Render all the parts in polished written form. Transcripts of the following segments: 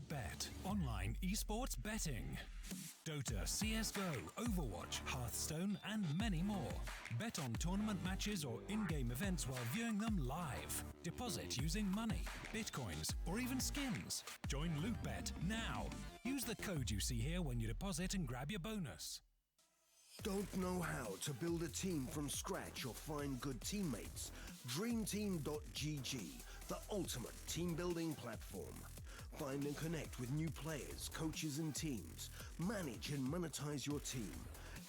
LootBet, online esports betting. Dota, CSGO, Overwatch, Hearthstone, and many more. Bet on tournament matches or in-game events while viewing them live. Deposit using money, bitcoins, or even skins. Join LootBet now. Use the code you see here when you deposit and grab your bonus. Don't know how to build a team from scratch or find good teammates? DreamTeam.gg, the ultimate team building platform. Find and connect with new players, coaches and teams. Manage and monetize your team.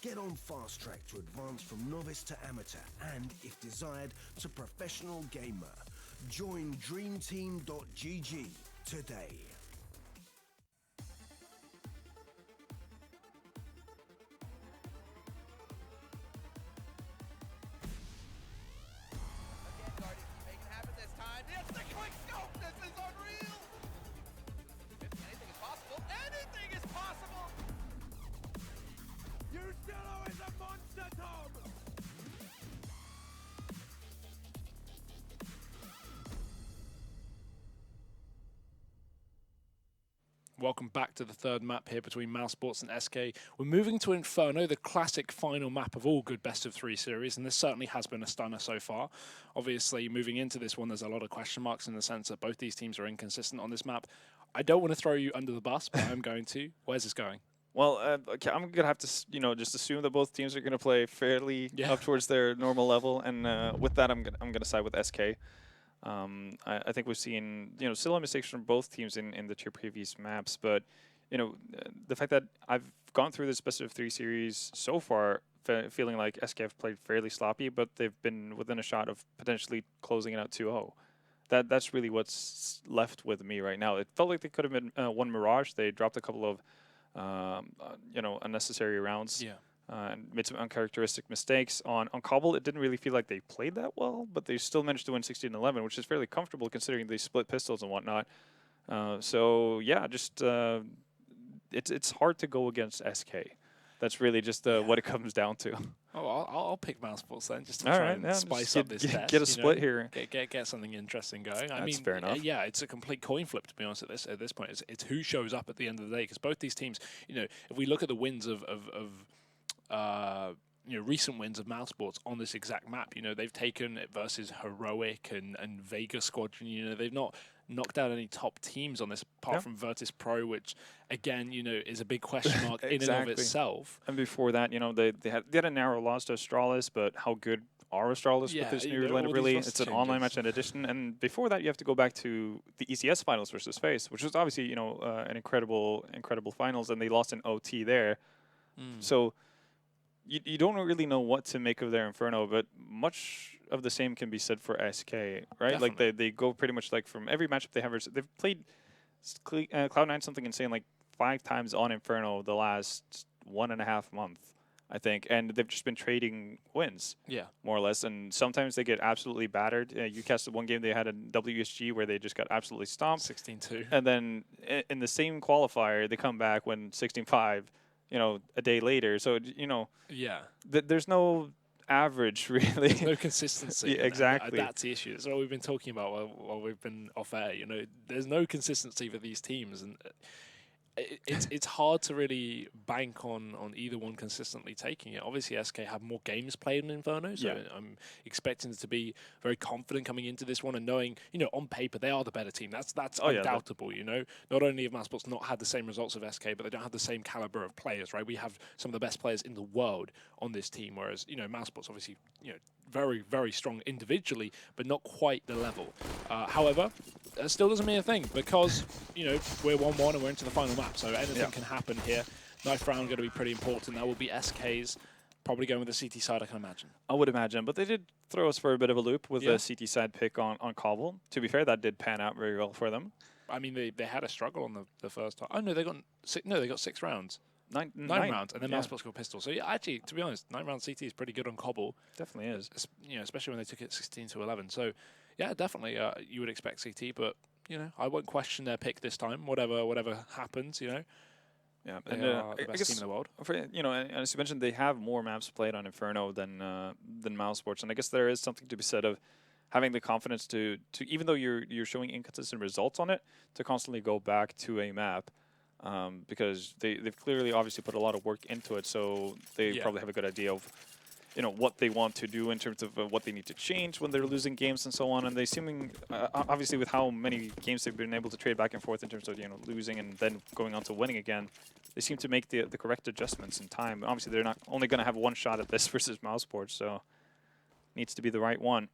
Get on fast track to advance from novice to amateur and, if desired, to professional gamer. Join DreamTeam.gg today. Welcome back to the third map here between mousesports and SK. We're moving to Inferno, the classic final map of all good best-of-3 series, and this certainly has been a stunner so far. Obviously, moving into this one, there's a lot of question marks in the sense that both these teams are inconsistent on this map. I don't want to throw you under the bus, but I'm going to. Where's this going? Well, okay, I'm gonna have to, just assume that both teams are gonna play fairly up towards their normal level, and with that, I'm gonna side with SK. I think we've seen, still mistakes from both teams in the two previous maps, but, the fact that I've gone through this best-of-3 series so far, feeling like SK have played fairly sloppy, but they've been within a shot of potentially closing it out 2-0. That's really what's left with me right now. It felt like they could have been one Mirage. They dropped a couple of, unnecessary rounds. Yeah. And made some uncharacteristic mistakes. On Cobble, it didn't really feel like they played that well, but they still managed to win 16-11, which is fairly comfortable considering they split pistols and whatnot. So yeah, just it's hard to go against SK. That's really just what it comes down to. Oh, I'll pick mousesports then, just to try and spice up this test. Get a split here. Get something interesting going. I mean, fair enough. Yeah, it's a complete coin flip, to be honest, at this point. It's who shows up at the end of the day, because both these teams, if we look at the wins of recent wins of mousesports on this exact map, they've taken it versus Heroic and Vega Squadron. They've not knocked out any top teams on this, apart from Virtus Pro, which again, is a big question mark in and of itself. And before that, they had a narrow loss to Astralis, but how good are Astralis with this new lineup? Really, it's an online match in addition. And before that, you have to go back to the ECS finals versus FaZe, which was obviously an incredible finals, and they lost in OT there. So you don't really know what to make of their Inferno, but much of the same can be said for SK, right? Definitely. Like they go pretty much like from every matchup they have. They've played Cloud9 something insane like 5 times on Inferno the last 1.5 months, I think, and they've just been trading wins, more or less. And sometimes they get absolutely battered. UCAS, one game they had in WSG where they just got absolutely stomped, 16-2, and then in the same qualifier they come back when 16-5. A day later. So, there's no average, really. There's no consistency. Exactly. That's the issue. That's what we've been talking about while we've been off air. There's no consistency for these teams. And it's hard to really bank on either one consistently taking it. Obviously, SK have more games played in Inferno, so I'm expecting to be very confident coming into this one and knowing, on paper they are the better team. That's undoubtable. Not only have mousesports not had the same results of SK, but they don't have the same caliber of players, right? We have some of the best players in the world on this team, whereas mousesports obviously very, very strong individually, but not quite the level. However, that still doesn't mean a thing, because we're 1-1 and we're into the final map, so anything can happen here. Knife round going to be pretty important. That will be SK's, probably going with the CT side, I can imagine. I would imagine, but they did throw us for a bit of a loop with the CT side pick on Cobble. To be fair, that did pan out very well for them. I mean, they had a struggle on the first time. Oh no, they got 6 rounds. Nine rounds, and then mousesports got pistol. So actually, to be honest, 9 round CT is pretty good on Cobble. Definitely is. Especially when they took it 16-11. So yeah, definitely you would expect CT, but I won't question their pick this time. Whatever happens, Yeah, and they are the best team in the world. And as you mentioned, they have more maps played on Inferno than mousesports, and I guess there is something to be said of having the confidence to even though you're showing inconsistent results on it, to constantly go back to a map. Because they've clearly obviously put a lot of work into it, so they probably have a good idea of what they want to do in terms of what they need to change when they're losing games and so on. And they seeming obviously with how many games they've been able to trade back and forth in terms of losing and then going on to winning again, they seem to make the correct adjustments in time. Obviously, they're not only going to have one shot at this versus mousesports, so needs to be the right one.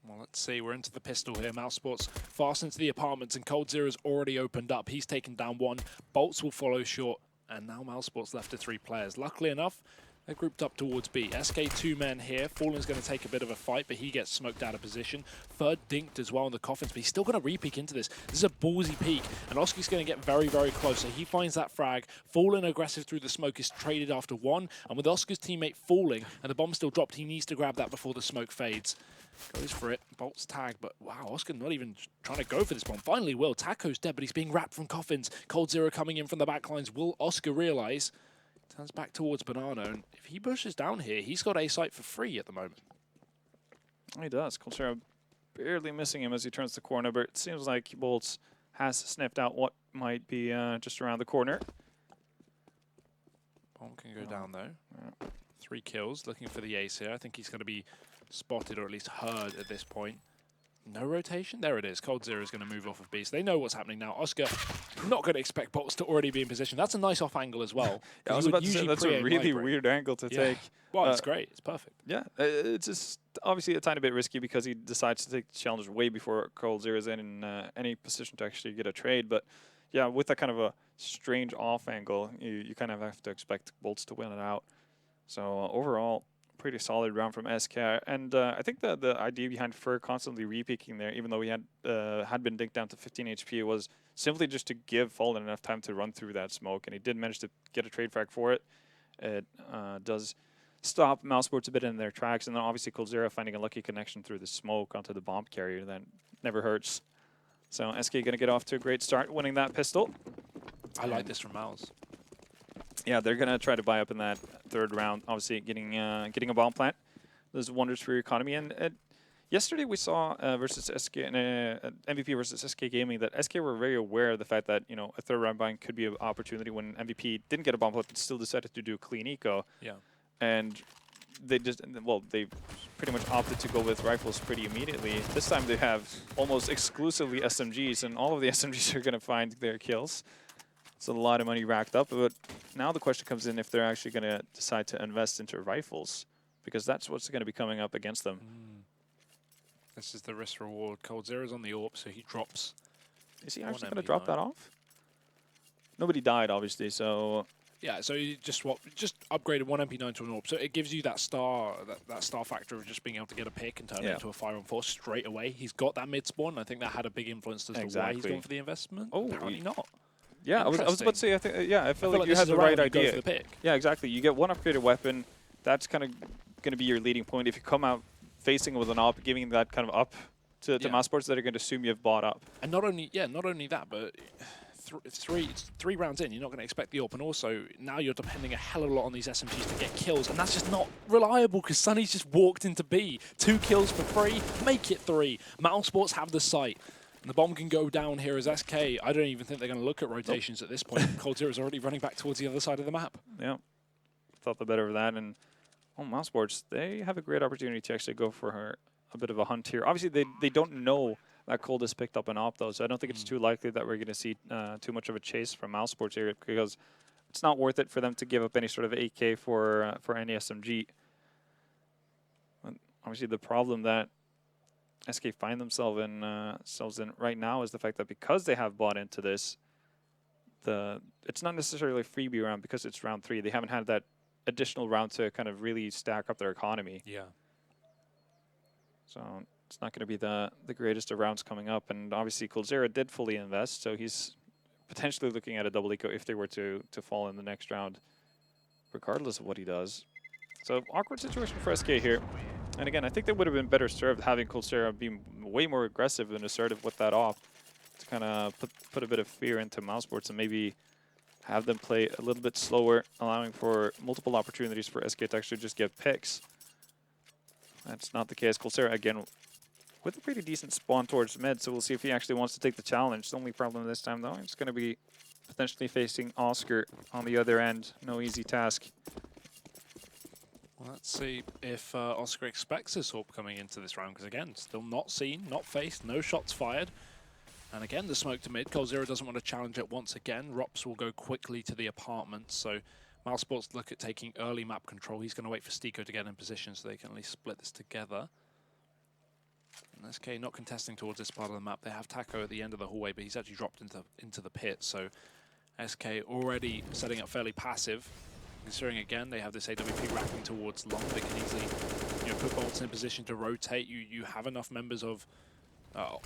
Well, let's see. We're into the pistol here. mousesports fast into the apartments, and coldzera's already opened up. He's taken down one. Bolts will follow short, and now mousesports left to 3 players. Luckily enough, they're grouped up towards B. SK 2 men here. Fallen's going to take a bit of a fight, but he gets smoked out of position. Third dinked as well in the coffins, but he's still going to re-peek into this. This is a ballsy peek, and Oski's going to get very, very close. So he finds that frag. Fallen aggressive through the smoke is traded after 1, and with Oscar's teammate falling and the bomb still dropped, he needs to grab that before the smoke fades. Goes for it. Bolt's tag, but wow, Oscar not even trying to go for this bomb. Finally will. Taco's dead, but he's being wrapped from coffins. coldzera coming in from the backlines. Will Oscar realize? Turns back towards Banana, and if he pushes down here, he's got A site for free at the moment. He does. coldzera barely missing him as he turns the corner, but it seems like Bolts has sniffed out what might be just around the corner. Bomb can go down though. Yeah. 3 kills, looking for the ace here. I think he's going to be spotted or at least heard at this point. No rotation? There it is. coldzera is going to move off of B. So they know what's happening now. Oscar not going to expect Bolts to already be in position. That's a nice off angle as well. Yeah, I was about to say that's a really weird angle to take. Well, it's great. It's perfect. Yeah, it's just obviously a tiny bit risky because he decides to take the challenge way before coldzera is in any position to actually get a trade. But yeah, with that kind of a strange off angle, you kind of have to expect Bolts to win it out. So overall, pretty solid round from SK, and I think the idea behind Fur constantly re-peeking there, even though he had been dinked down to 15 HP, was simply just to give Fallen enough time to run through that smoke, and he did manage to get a trade frag for it. It does stop mousesports a bit in their tracks, and then obviously coldzera finding a lucky connection through the smoke onto the bomb carrier that never hurts. So SK going to get off to a great start, winning that pistol. I like this from Mouse. Yeah, they're going to try to buy up in that 3rd round, obviously getting a bomb plant. Does wonders for your economy. And yesterday we saw versus SK, MVP versus SK Gaming, that SK were very aware of the fact that, a 3rd round buying could be an opportunity when MVP didn't get a bomb plant but still decided to do a clean eco. Yeah. And they they pretty much opted to go with rifles pretty immediately. This time they have almost exclusively SMGs, and all of the SMGs are going to find their kills. It's a lot of money racked up, but now the question comes in if they're actually going to decide to invest into rifles, because that's what's going to be coming up against them. This is the risk reward. coldzera's on the AWP, so he drops. Is he actually going to drop that off? Nobody died, obviously, so... Yeah, so you just upgraded 1 MP9 to an AWP, so it gives you that star factor of just being able to get a pick and turn it into a 5-on-4 straight away. He's got that mid spawn. I think that had a big influence as to why he's going for the investment. Oh, apparently not. Yeah, I was about to say, I feel like you had the right idea. For the pick. Yeah, exactly. You get 1 upgraded weapon. That's kind of going to be your leading point. If you come out facing with an up, giving that kind of up to mousesports, that are going to assume you've bought up. And not only that, but three rounds in, you're not going to expect the AWP. And also, now you're depending a hell of a lot on these SMGs to get kills. And that's just not reliable because Sunny's just walked into B. 2 kills for free, make it 3. mousesports have the site. And the bomb can go down here as SK. I don't even think they're going to look at rotations at this point. coldzera's already running back towards the other side of the map. Yeah, thought the better of that. And mousesports, they have a great opportunity to actually go for a bit of a hunt here. Obviously, they don't know that Cold has picked up an op, though, so I don't think it's too likely that we're going to see too much of a chase from mousesports here, because it's not worth it for them to give up any sort of AK for any SMG. And obviously, the problem that SK find themselves in right now is the fact that because they have bought into this, it's not necessarily a freebie round because it's round 3. They haven't had that additional round to kind of really stack up their economy. Yeah. So it's not going to be the greatest of rounds coming up. And obviously, coldzera did fully invest, so he's potentially looking at a double eco if they were to fall in the next round, regardless of what he does. So awkward situation for SK here. And again, I think they would have been better served having coldzera be way more aggressive and assertive with that off to kind of put a bit of fear into mousesports and maybe have them play a little bit slower, allowing for multiple opportunities for SK to actually just get picks. That's not the case. coldzera, again, with a pretty decent spawn towards mid, so we'll see if he actually wants to take the challenge. The only problem this time, though, it's going to be potentially facing Oscar on the other end. No easy task. Well, let's see if Oscar expects this AWP coming into this round, because again, still not seen, not faced, no shots fired. And again, the smoke to mid. Cold0 doesn't want to challenge it once again. Rops will go quickly to the apartment, so mousesports look at taking early map control. He's going to wait for Stico to get in position so they can at least split this together. And SK not contesting towards this part of the map. They have Taco at the end of the hallway, but he's actually dropped into the pit, so SK already setting up fairly passive. Considering again they have this AWP wrapping towards long, they can easily put bolts in position to rotate. You have enough members of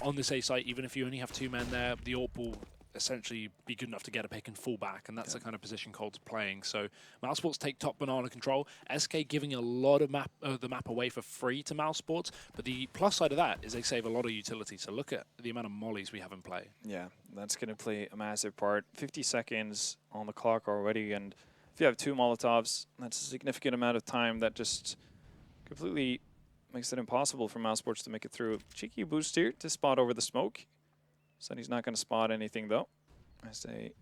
on this A site, even if you only have 2 men there, the AWP will essentially be good enough to get a pick and fall back, and that's the kind of position Cold's playing. So mousesports take top banana control. SK giving a lot of the map away for free to mousesports, but the plus side of that is they save a lot of utility. So look at the amount of mollies we have in play. Yeah, that's going to play a massive part. 50 seconds on the clock already, and if you have 2 Molotovs, that's a significant amount of time that just completely makes it impossible for mousesports to make it through. Cheeky boost here to spot over the smoke. Said he's not going to spot anything, though, as they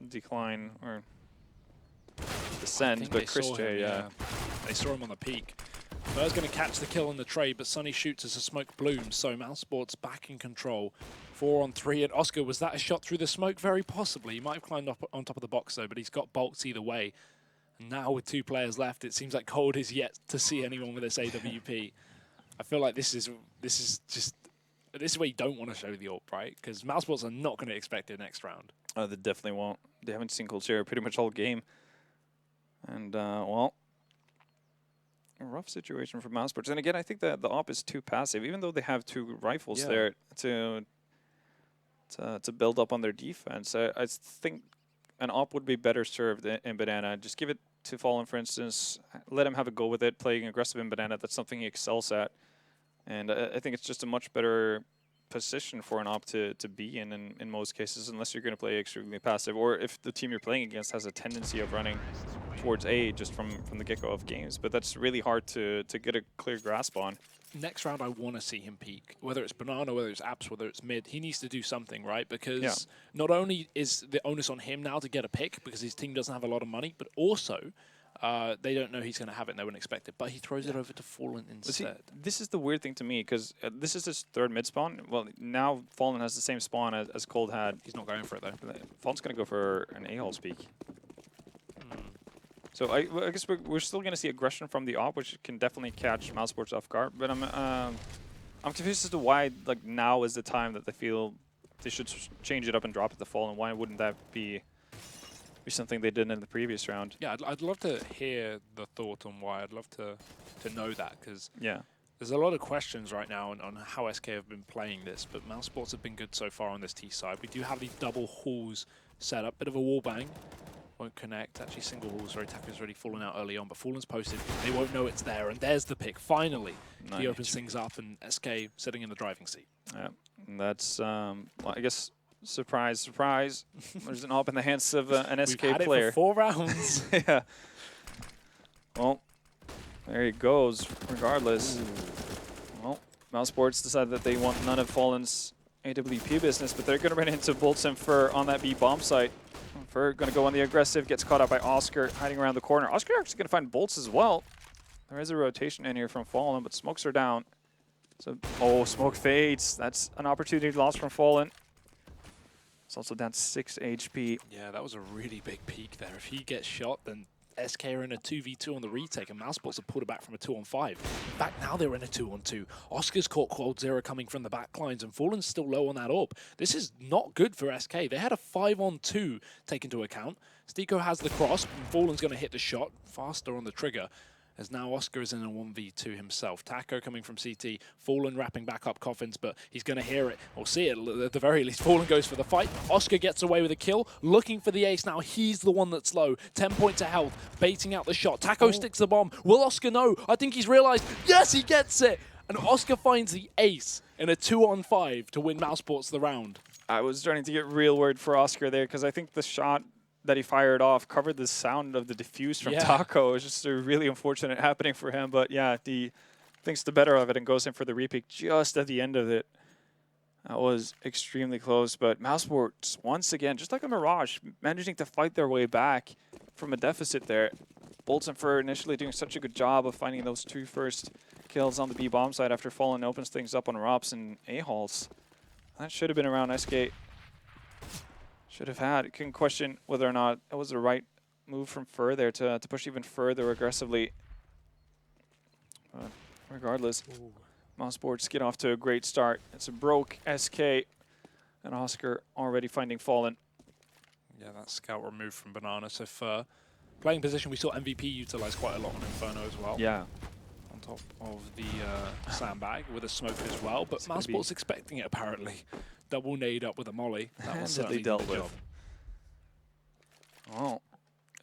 decline or descend. But Chris J, they saw him on the peak. Burr's going to catch the kill on the trade, but Sunny shoots as the smoke blooms. So mousesports back in control. 4 on 3. And Oscar, was that a shot through the smoke? Very possibly. He might have climbed up on top of the box, though, but he's got bolts either way. And now with 2 players left, it seems like Cold is yet to see anyone with this AWP. I feel like this is where you don't want to show the AWP, right? Because mousesports are not going to expect it next round. Oh, they definitely won't. They haven't seen Cold pretty much all game. And, well, a rough situation for mousesports. And again, I think that the AWP is too passive, even though they have 2 rifles there to build up on their defense. I think an AWP would be better served in Banana. Just give it to Fallen, for instance. Let him have a go with it, playing aggressive in Banana. That's something he excels at. And I think it's just a much better position for an AWP to be in most cases, unless you're going to play extremely passive, or if the team you're playing against has a tendency of running towards A just from the get-go of games. But that's really hard to get a clear grasp on. Next round, I want to see him peak. Whether it's Banana, whether it's Apps, whether it's mid, he needs to do something, right? Because not only is the onus on him now to get a pick, because his team doesn't have a lot of money, but also they don't know he's going to have it and they wouldn't expect it. But he throws it over to Fallen instead. See, this is the weird thing to me, because this is his 3rd mid spawn. Well, now Fallen has the same spawn as Cold had. He's not going for it, though. Fallen's going to go for an A-hole speak. So I guess we're still going to see aggression from the AWP, which can definitely catch mousesports off guard. But I'm confused as to why now is the time that they feel they should change it up and drop it to Fallen. Why wouldn't that be something they did in the previous round? Yeah, I'd love to hear the thought on why. I'd love to know that, because there's a lot of questions right now on how SK have been playing this, but mousesports have been good so far on this T side. We do have these double halls set up, bit of a wall bang. Won't connect. Actually, single halls. Sorry, Taco's already fallen out early on, but Fallen's posted. They won't know it's there, and there's the pick. Finally, he opens things up, and SK sitting in the driving seat. Yeah, and that's well, I guess surprise, surprise. There's an AWP in the hands of an SK We've had player. It for 4 rounds. Yeah. Well, there he goes. Regardless, well, mousesports decided that they want none of Fallen's AWP business, but they're going to run into Bolts and Fur on that B bomb site. Fur going to go on the aggressive, gets caught out by Oscar, hiding around the corner. Oscar actually going to find Bolts as well. There is a rotation in here from Fallen, but smokes are down. So, oh, smoke fades. That's an opportunity lost from Fallen. It's also down 6 HP. Yeah, that was a really big peak there. If he gets shot, then SK are in a 2v2 on the retake, and mousesports have pulled it back from a 2-on-5. In fact, now they're in a 2-on-2. Oscar's caught Cold0 coming from the back lines, and Fallen's still low on that AWP. This is not good for SK. They had a 5-on-2 taken into account. Stico has the cross, and Fallen's going to hit the shot faster on the trigger, as now Oscar is in a 1v2 himself. Taco coming from CT, Fallen wrapping back up coffins, but he's going to hear it, or see it at the very least. Fallen goes for the fight. Oscar gets away with a kill, looking for the ace now. He's the one that's low. 10 points of health, baiting out the shot. Taco sticks the bomb. Will Oscar know? I think he's realized. Yes, he gets it! And Oscar finds the ace in a 2-on-5 to win mousesports the round. I was starting to get real worried for Oscar there, because I think the shot that he fired off covered the sound of the defuse from Taco. It was just a really unfortunate happening for him. But yeah, the thinks the better of it and goes in for the repick just at the end of it. That was extremely close, but mousesports, once again, just like a Mirage, managing to fight their way back from a deficit there. Bolts and Fur initially doing such a good job of finding those 2 first kills on the B bomb side after Fallen opens things up on Rops and A-Halls. That should have been around SK. Should have had. Can question whether or not it was the right move from Fur there to push even further aggressively. But regardless, mousesports get off to a great start. It's a broke SK and Oscar already finding Fallen. Yeah, that scout removed from Banana. So for playing position, we saw MVP utilize quite a lot on Inferno as well. Yeah. On top of the sandbag with a smoke as well. But mousesports expecting it apparently. Double nade up with a molly. That was certainly dealt the with. job. Oh,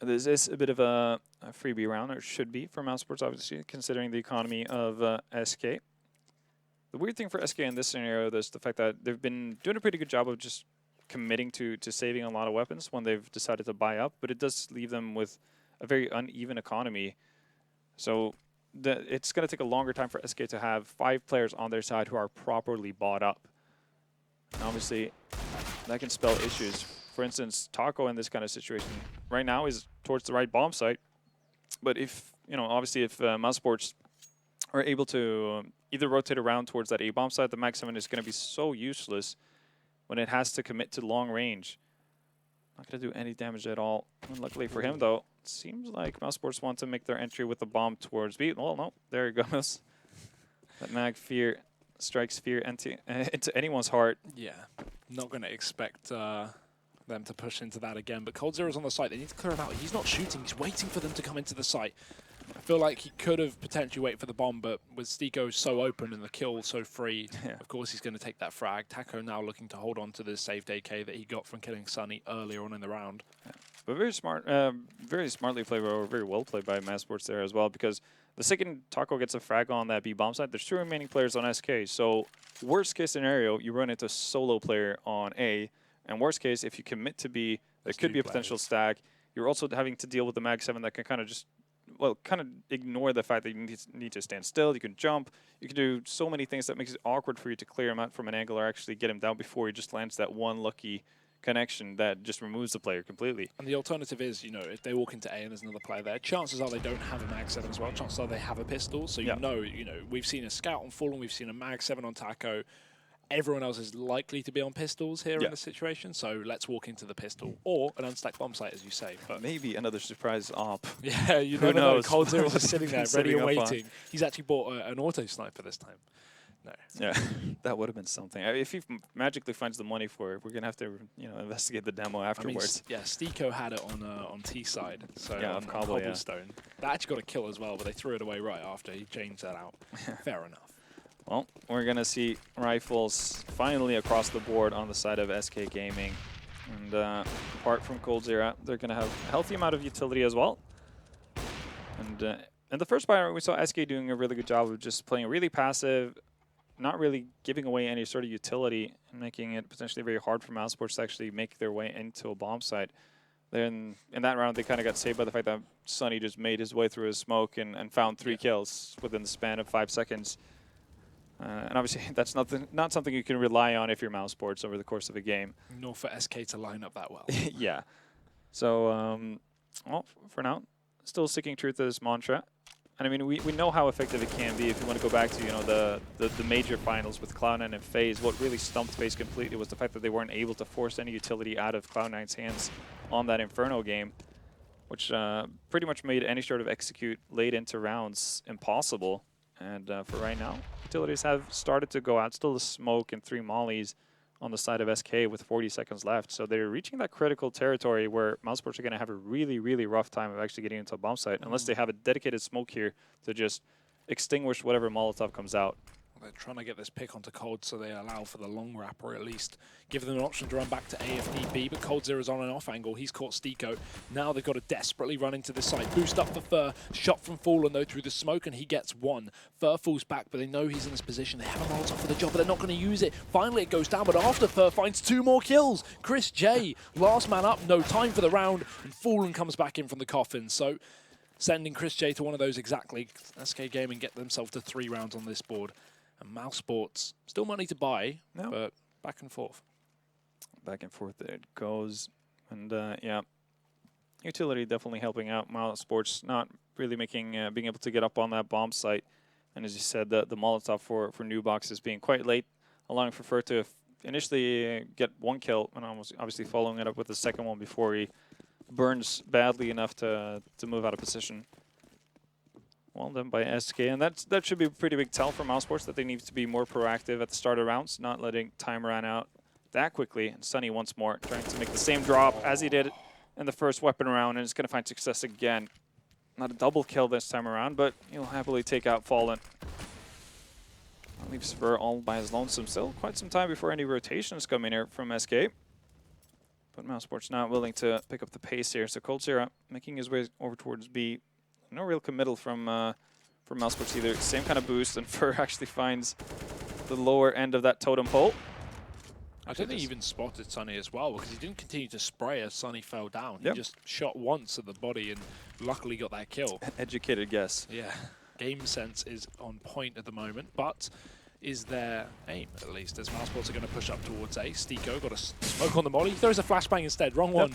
this is a bit of a freebie round, or it should be for mousesports, obviously, considering the economy of SK. The weird thing for SK in this scenario is the fact that they've been doing a pretty good job of just committing to saving a lot of weapons when they've decided to buy up, but it does leave them with a very uneven economy. So it's going to take a longer time for SK to have 5 players on their side who are properly bought up. And obviously, that can spell issues. For instance, Taco in this kind of situation right now is towards the right bomb site. But if, obviously if mousesports are able to either rotate around towards that A bomb site, the Mag 7 is going to be so useless when it has to commit to long range. Not going to do any damage at all. And luckily for him, though, it seems like mousesports want to make their entry with the bomb towards B. Well, no, there he goes. That Mag fear strikes fear into anyone's heart. Yeah, not going to expect them to push into that again. But Cold Zero's on the site. They need to clear him out. He's not shooting. He's waiting for them to come into the site. I feel like he could have potentially waited for the bomb, but with Stiko so open and the kill so free, of course he's going to take that frag. Taco now looking to hold on to the saved AK that he got from killing Sunny earlier on in the round. Yeah. But very smart, very smartly played, or very well played by mousesports there as well, because the second Taco gets a frag on that B bomb site, there's 2 remaining players on SK. So worst case scenario, you run into a solo player on A, and worst case, if you commit to B, there could be a potential stack. You're also having to deal with the Mag 7 that can kind of just, well, kind of ignore the fact that you need to stand still. You can jump. You can do so many things that makes it awkward for you to clear him out from an angle or actually get him down before he just lands that one lucky connection that just removes the player completely. And the alternative is, if they walk into A and there's another player there, chances are they don't have a Mag 7 as well. Chances are they have a pistol. So we've seen a Scout on Fallen, we've seen a Mag 7 on Taco. Everyone else is likely to be on pistols here in this situation, so let's walk into the pistol. Or an unstacked bomb site, as you say. But maybe another surprise op. Yeah, you never know. Cold Zero's just sitting there, ready and waiting. He's actually bought an auto sniper this time. No. Yeah, that would have been something. If he magically finds the money for it, we're going to have to investigate the demo afterwards. I mean, Stiko had it on T side, so on Cobblestone. That actually got a kill as well, but they threw it away right after. He changed that out. Fair enough. Well, we're going to see rifles finally across the board on the side of SK Gaming. And apart from Cold Zero, they're going to have a healthy amount of utility as well. And in the first part, we saw SK doing a really good job of just playing really passive, not really giving away any sort of utility, and making it potentially very hard for mousesports to actually make their way into a bomb site. Then in that round, they kind of got saved by the fact that Sunny just made his way through his smoke and found 3 kills within the span of 5 seconds. And obviously, that's not something you can rely on if you're mousesports over the course of a game. Nor for SK to line up that well. Yeah. So, well, for now, still sticking true to this mantra. And I mean, we know how effective it can be. If you want to go back to the major finals with Cloud9 and FaZe, what really stumped FaZe completely was the fact that they weren't able to force any utility out of Cloud9's hands on that Inferno game, which pretty much made any sort of execute late into rounds impossible. And for right now, utilities have started to go out. Still the smoke and 3 mollies on the side of SK with 40 seconds left. So they're reaching that critical territory where mousesports are going to have a really, really rough time of actually getting into a bomb site unless they have a dedicated smoke here to just extinguish whatever Molotov comes out. They're trying to get this pick onto Cold, so they allow for the long wrap, or at least give them an option to run back to AFDB, but Cold Zero's on an off angle. He's caught Stiko. Now they've got to desperately run into the site. Boost up for Fur. Shot from Fallen, though, through the smoke, and he gets 1. Fur falls back, but they know he's in this position. They have a Molotov for the job, but they're not going to use it. Finally, it goes down, but after Fur finds 2 more kills. Chris J, last man up, no time for the round, and Fallen comes back in from the coffin. So sending Chris J to one of those exactly. SK Gaming get themselves to 3 rounds on this board. And mousesports, still money to buy, but back and forth. Back and forth there it goes. And yeah, utility definitely helping out. mousesports not really making, being able to get up on that bomb site. And as you said, the Molotov for new boxes being quite late, allowing for Fer to initially get 1 kill, and almost obviously following it up with the second one before he burns badly enough to move out of position. Well done by SK, and that should be a pretty big tell for mousesports that they need to be more proactive at the start of rounds, not letting time run out that quickly. And Sunny once more trying to make the same drop as he did in the first weapon round, and is going to find success again. Not a double kill this time around, but he'll happily take out Fallen. That leaves Fer all by his lonesome. Still quite some time before any rotations come in here from SK. But mousesports not willing to pick up the pace here. So coldzera making his way over towards B. No real committal from mousesports either. Same kind of boost, and Fer actually finds the lower end of that totem pole. I don't think he even spotted Sunny as well, because he didn't continue to spray as Sunny fell down. Yep. He just shot once at the body and luckily got that kill. Educated guess. Yeah, game sense is on point at the moment, but is their aim, at least, as mousesports are going to push up towards A. Stiko got a smoke on the molly. He throws a flashbang instead. Wrong one,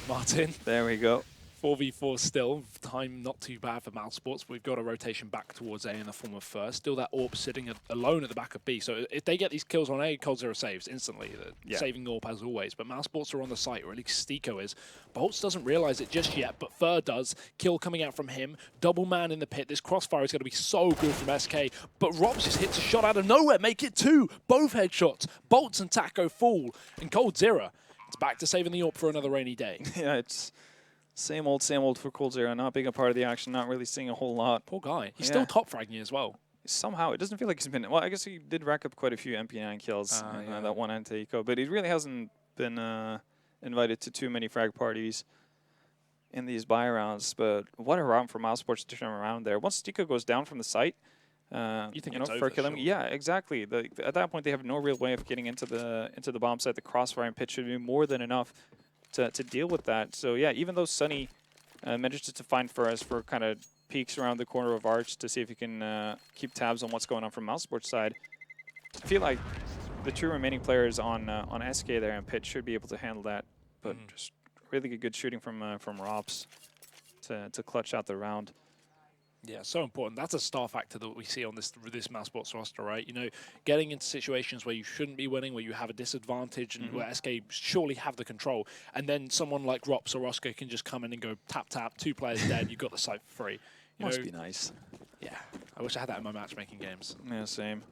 Martin. There we go. 4v4 still. Time not too bad for mousesports. We've got a rotation back towards A in the form of Fer. Still that AWP sitting alone at the back of B. So if they get these kills on A, coldzera saves instantly. Saving AWP as always. But mousesports are on the site, or at least Stiko is. Boltz doesn't realize it just yet, but Fer does. Kill coming out from him. Double man in the pit. This crossfire is going to be so good from SK. But Robs just hits a shot out of nowhere. Make it 2. Both headshots. Boltz and Taco fall. And coldzera, it's back to saving the AWP for another rainy day. Yeah, it's same old for coldzera. Not being a part of the action, not really seeing a whole lot. Poor guy. He's still top fragging as well. Somehow, it doesn't feel like he's been... Well, I guess he did rack up quite a few MP9 kills in that one anti-eco, but he really hasn't been invited to too many frag parties in these buy rounds. But what a round for mousesports to turn around there. Once Stiko goes down from the site, you think it's over, for killing, yeah, exactly. At that point, they have no real way of getting into the bomb site. The crossfire and pit should be more than enough to deal with that. So yeah, even though Sunny manages to find Fer kind of peeks around the corner of Arch to see if he can keep tabs on what's going on from mousesports side, I feel like the 2 remaining players on SK there and Pit should be able to handle that. But just really good shooting from Robs to clutch out the round. Yeah, so important. That's a star factor that we see on this mousesports roster, right? You know, getting into situations where you shouldn't be winning, where you have a disadvantage, and where SK surely have the control, and then someone like Rops or Oscar can just come in and go tap tap, 2 players dead, you got the site for free. Must be nice. Yeah, I wish I had that in my matchmaking games. Yeah, same.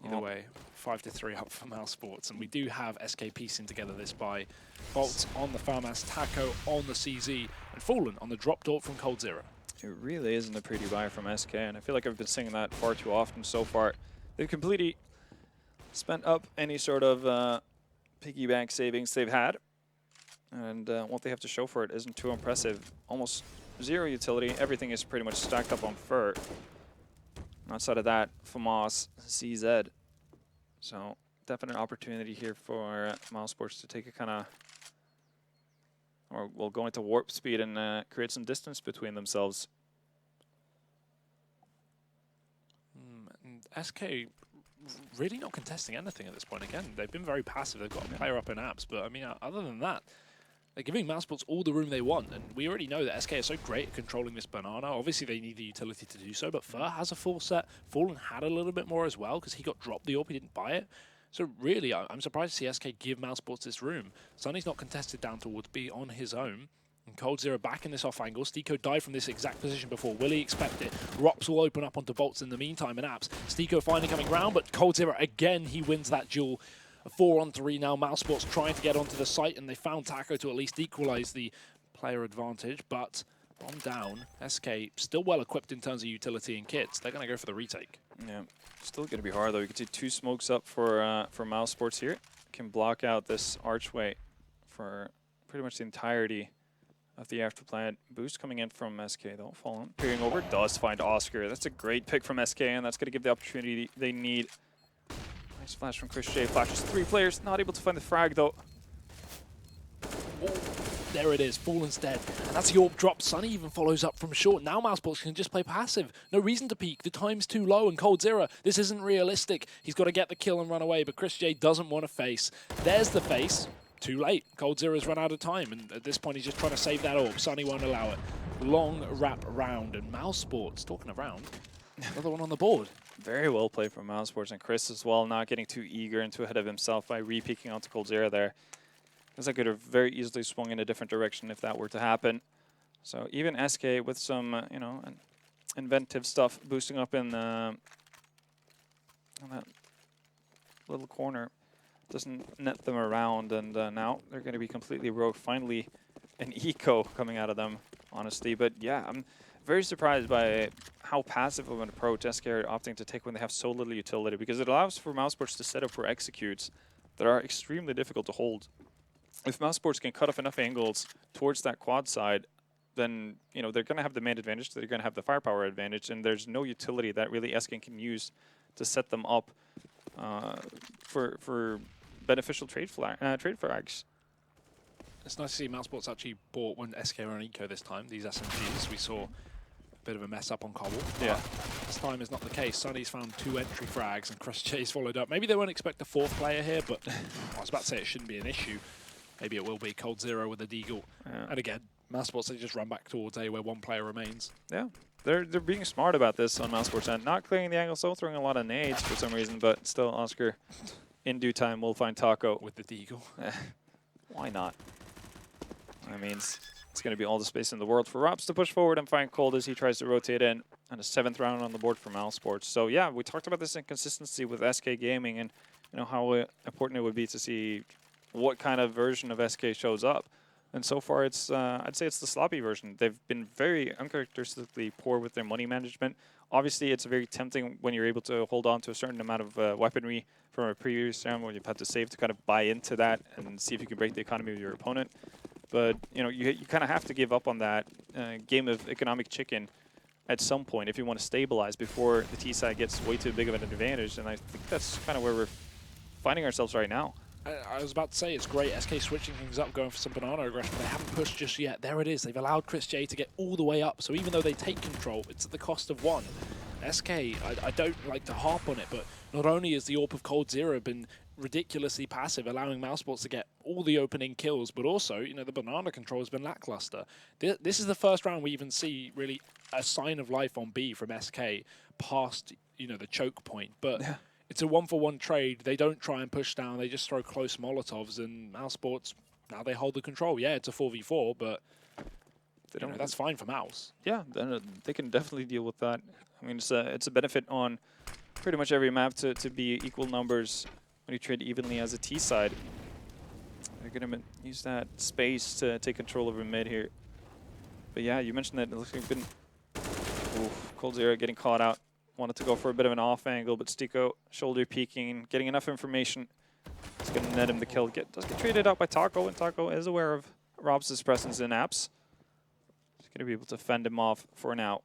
Either way, 5-3 up for mousesports, and we do have SK piecing together this by Boltz on the FAMAS, Taco on the CZ, and Fallen on the drop door from coldzera. It really isn't a pretty buy from SK, and I feel like I've been saying that far too often so far. They've completely spent up any sort of piggy bank savings they've had, and what they have to show for it isn't too impressive. Almost 0 utility. Everything is pretty much stacked up on Fer. Outside of that, FAMAS, CZ. So definite opportunity here for mousesports to take a kind of, or will go into warp speed and create some distance between themselves. SK really not contesting anything at this point. Again, they've been very passive. They've got a player up in apps, but I mean, other than that, they're giving mousesports all the room they want. And we already know that SK are so great at controlling this banana. Obviously, they need the utility to do so, but Fer has a full set. Fallen had a little bit more as well because he got dropped the AWP, he didn't buy it. So really, I'm surprised to see SK give mousesports this room. Sunny's not contested down towards B on his own. And coldzera back in this off angle. Stiko died from this exact position before. Will he expect it? Rops will open up onto Boltz in the meantime and apps. Stiko finally coming round, but coldzera again, he wins that duel. A 4-on-3 now. mousesports trying to get onto the site, and they found Taco to at least equalize the player advantage. But on down, SK still well equipped in terms of utility and kits. They're going to go for the retake. Yeah, still going to be hard though. You can see 2 smokes up for mousesports here. Can block out this archway for pretty much the entirety of the afterplant. Boost coming in from SK though. Fallen peering over, does find Oscar. That's a great pick from SK, and that's going to give the opportunity they need. Nice flash from Chris J. Flashes 3 players, not able to find the frag though. There it is, Fallen's dead. And that's the AWP drop. Sunny even follows up from short. Now mousesports can just play passive. No reason to peek. The time's too low, and coldzera, this isn't realistic. He's got to get the kill and run away, but Chris J doesn't want to face. There's the face. Too late. coldzera's run out of time, and at this point he's just trying to save that AWP. Sunny won't allow it. Long wrap round, and mousesports, talking of round, another one on the board. Very well played from mousesports, and Chris as well, not getting too eager and too ahead of himself by re-peeking onto coldzera there. Because that could have very easily swung in a different direction if that were to happen. So even SK with some, you know, inventive stuff boosting up in on that little corner doesn't net them around, and now they're going to be completely rogue. Finally, an eco coming out of them, honestly. But yeah, I'm very surprised by how passive of an approach SK are opting to take when they have so little utility, because it allows for mousesports to set up for executes that are extremely difficult to hold. If mousesports can cut off enough angles towards that quad side, then you know they're going to have the main advantage, they're going to have the firepower advantage, and there's no utility that really SK can use to set them up for beneficial trade frags. It's nice to see mousesports actually bought when SK were on eco this time, these SMGs. We saw a bit of a mess up on Cobble. Yeah. This time is not the case. Sunny's found 2 entry frags and Chris J's followed up. Maybe they won't expect a 4th player here, but I was about to say it shouldn't be an issue. Maybe it will be coldzera with a deagle. Yeah. And again, mousesports, they just run back towards A where 1 player remains. Yeah, they're being smart about this on mousesports and not clearing the angle, so throwing a lot of nades for some reason, but still Oscar in due time will find Taco. With the deagle. Why not? That means it's going to be all the space in the world for Robs to push forward and find Cold as he tries to rotate in. And a 7th round on the board for mousesports. So yeah, we talked about this inconsistency with SK Gaming and you know how important it would be to see what kind of version of SK shows up. And so far, it's I'd say it's the sloppy version. They've been very uncharacteristically poor with their money management. Obviously, it's very tempting when you're able to hold on to a certain amount of weaponry from a previous round where you've had to save to kind of buy into that and see if you can break the economy of your opponent. But you know, you kind of have to give up on that game of economic chicken at some point if you want to stabilize before the T side gets way too big of an advantage. And I think that's kind of where we're finding ourselves right now. I was about to say, it's great. SK switching things up, going for some banana aggression, but they haven't pushed just yet. There it is. They've allowed Chris J to get all the way up. So even though they take control, it's at the cost of 1. SK, I don't like to harp on it, but not only has the AWP of coldzera been ridiculously passive, allowing mousesports to get all the opening kills, but also, you know, the banana control has been lackluster. This is the first round we even see really a sign of life on B from SK past, you know, the choke point. But yeah. It's a 1-for-1 trade. They don't try and push down. They just throw close Molotovs, and mousesports, now they hold the control. Yeah, it's a 4v4, but they don't. That's fine for Mouse. Yeah, they can definitely deal with that. I mean, it's a benefit on pretty much every map to be equal numbers when you trade evenly as a T side. They're going to use that space to take control over mid here. But yeah, you mentioned that it looks like it's been... Oof, coldzera getting caught out. Wanted to go for a bit of an off angle, but Stico shoulder peeking, getting enough information. It's going to net him the kill. Does get traded out by Taco, and Taco is aware of Robs' presence in apps. He's going to be able to fend him off for now.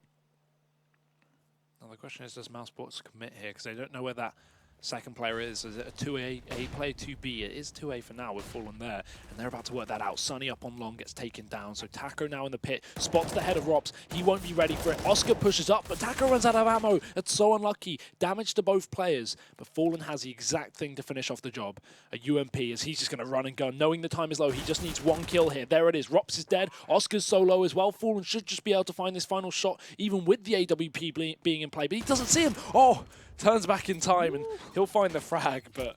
Now the question is, does mousesports commit here? Because they don't know where that second player is. Is it a 2A player, 2B? It is 2A for now with Fallen there, and they're about to work that out. Sunny up on long, gets taken down, so Taco now in the pit, spots the head of Robs. He won't be ready for it. Oscar pushes up, but Taco runs out of ammo. That's so unlucky. Damage to both players, but Fallen has the exact thing to finish off the job. A UMP, as he's just going to run and gun, knowing the time is low. He just needs 1 kill here. There it is. Robs is dead. Oscar's so low as well. Fallen should just be able to find this final shot, even with the AWP being in play, but he doesn't see him. Oh! Turns back in time, and he'll find the frag, but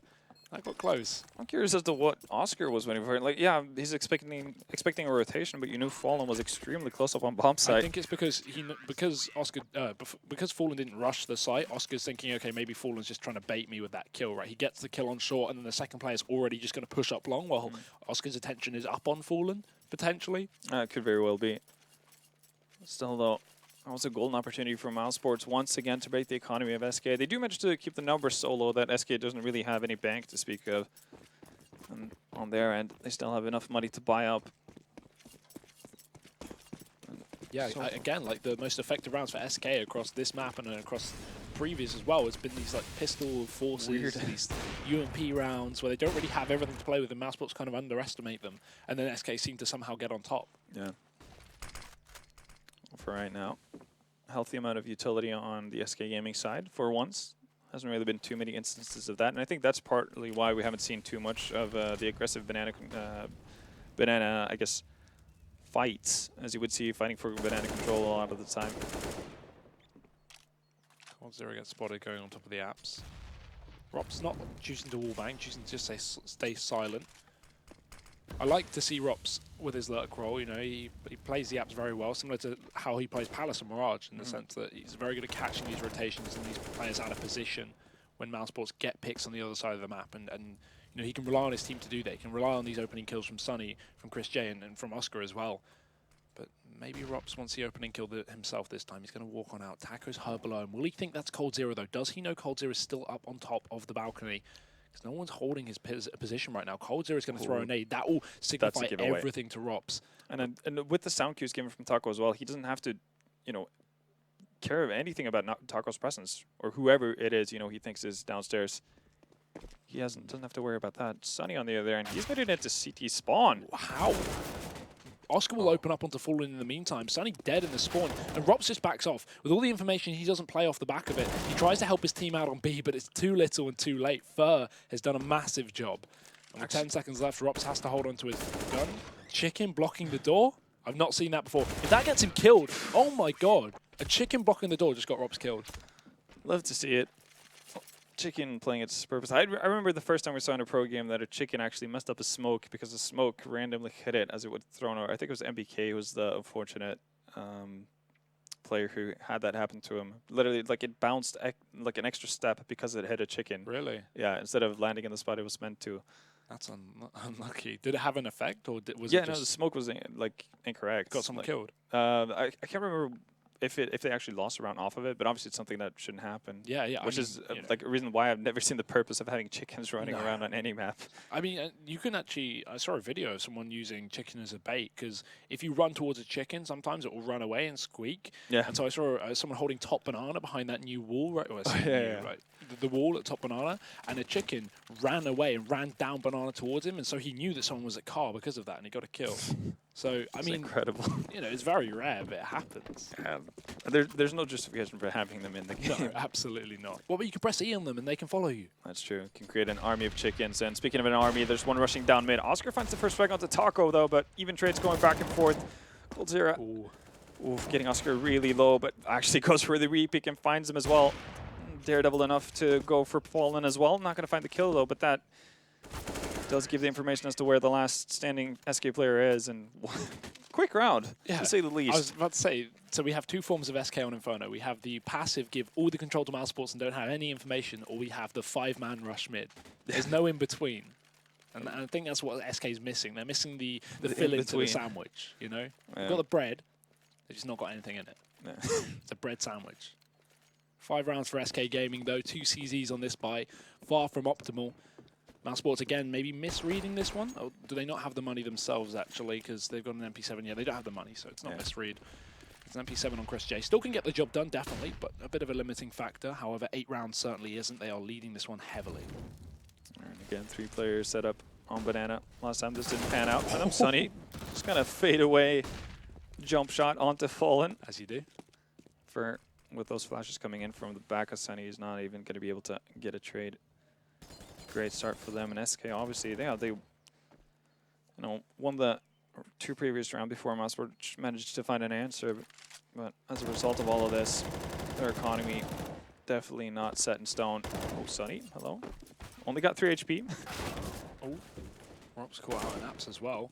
that got close. I'm curious as to what Oscar was waiting for. Like, yeah, he's expecting a rotation, but you knew Fallen was extremely close up on bomb site. I think it's because because Fallen didn't rush the site. Oscar's thinking, okay, maybe Fallen's just trying to bait me with that kill, right? He gets the kill on short, and then the second player's already just going to push up long, while Oscar's attention is up on Fallen potentially. It could very well be. Still, though. That was a golden opportunity for mousesports once again to break the economy of SK. They do manage to keep the numbers so low that SK doesn't really have any bank to speak of. And on their end, they still have enough money to buy up. Yeah, so again, like the most effective rounds for SK across this map and across previous as well. It's been these like pistol forces, Weird. these UMP rounds where they don't really have everything to play with, and mousesports kind of underestimate them, and then SK seem to somehow get on top. Yeah. For right now, healthy amount of utility on the SK Gaming side for once. Hasn't really been too many instances of that, and I think that's partly why we haven't seen too much of the aggressive banana, I guess, fights, as you would see fighting for banana control a lot of the time. Zero gets spotted going on top of the apps. Rop's not choosing to wallbang, choosing to just stay silent. I like to see Rops with his lurk role. You know, he plays the apps very well, similar to how he plays Palace and Mirage, in the sense that he's very good at catching these rotations and these players out of position when mousesports get picks on the other side of the map. And you know, he can rely on his team to do that. He can rely on these opening kills from Sunny, from Chris J, and from Oscar as well. But maybe Rops wants the opening kill himself this time. He's going to walk on out. Taco's her below him. Will he think that's Cold Zero, though? Does he know Cold Zero is still up on top of the balcony? Because no one's holding his position right now. Cold Zero is going to throw a nade. That will signify everything to Rops. And with the sound cues given from Taco as well, he doesn't have to, you know, care of anything about Taco's presence or whoever it is, you know, he thinks is downstairs. He doesn't have to worry about that. Sunny on the other end, he's made it into CT spawn. Wow. Oscar will open up onto Fallen in the meantime. Sunny dead in the spawn, and Rops just backs off. With all the information, he doesn't play off the back of it. He tries to help his team out on B, but it's too little and too late. Fur has done a massive job. And with 10 seconds left, Rops has to hold on to his gun. Chicken blocking the door? I've not seen that before. If that gets him killed, oh my god. A chicken blocking the door just got Rops killed. Love to see it. Chicken playing its purpose. I remember the first time we saw in a pro game that a chicken actually messed up a smoke because the smoke randomly hit it as it would thrown over. I think it was MBK who was the unfortunate player who had that happen to him. Literally, like it bounced like an extra step because it hit a chicken. Really? Yeah, instead of landing in the spot it was meant to. That's unlucky. Did it have an effect, or was it just... no, the smoke was like incorrect. Got someone killed? I can't remember if they actually lost a round off of it, but obviously it's something that shouldn't happen. Yeah. Which is like a reason why I've never seen the purpose of having chickens running around on any map. I mean, you can actually... I saw a video of someone using chicken as a bait, because if you run towards a chicken, sometimes it will run away and squeak. Yeah. And so I saw someone holding top banana behind that new wall, right? Well, right, the wall at top banana, and a chicken ran away and ran down banana towards him, and so he knew that someone was at car because of that, and he got a kill. So, I mean, incredible. You know, it's very rare, but it happens. There's no justification for having them in the game. No, absolutely not. Well, but you can press E on them and they can follow you. That's true. You can create an army of chickens. And speaking of an army, there's one rushing down mid. Oscar finds the first frag onto Taco, though, but even trades going back and forth. Cold Zero. Oof, getting Oscar really low, but actually goes for the re-pick and finds him as well. Daredevil enough to go for Fallen as well. Not going to find the kill, though, but that does give the information as to where the last standing SK player is. And quick round, to say the least. I was about to say, so we have two forms of SK on Inferno. We have the passive, give all the control to mousesports and don't have any information, or we have the 5-man rush mid. There's no in between. And I think that's what SK is missing. They're missing the filling to the sandwich, you know? They've got the bread, they've just not got anything in it. Yeah. It's a bread sandwich. 5 rounds for SK Gaming, though. 2 CZs on this buy. Far from optimal. mousesports, again, maybe misreading this one. Or do they not have the money themselves, actually, because they've got an MP7? Yeah, they don't have the money, so it's not misread. It's an MP7 on Chris J. Still can get the job done, definitely, but a bit of a limiting factor. However, 8 rounds certainly isn't. They are leading this one heavily. And again, 3 players set up on Banana. Last time this didn't pan out for them. Sunny just kind of fade away. Jump shot onto Fallen. As you do. With those flashes coming in from the back of Sunny, he's not even going to be able to get a trade. Great start for them. And SK, obviously, they won the 2 previous round before mousesports managed to find an answer. But as a result of all of this, their economy definitely not set in stone. Oh, Sunny, hello. Only got 3 HP. Oh, Rob's caught out in apps as well.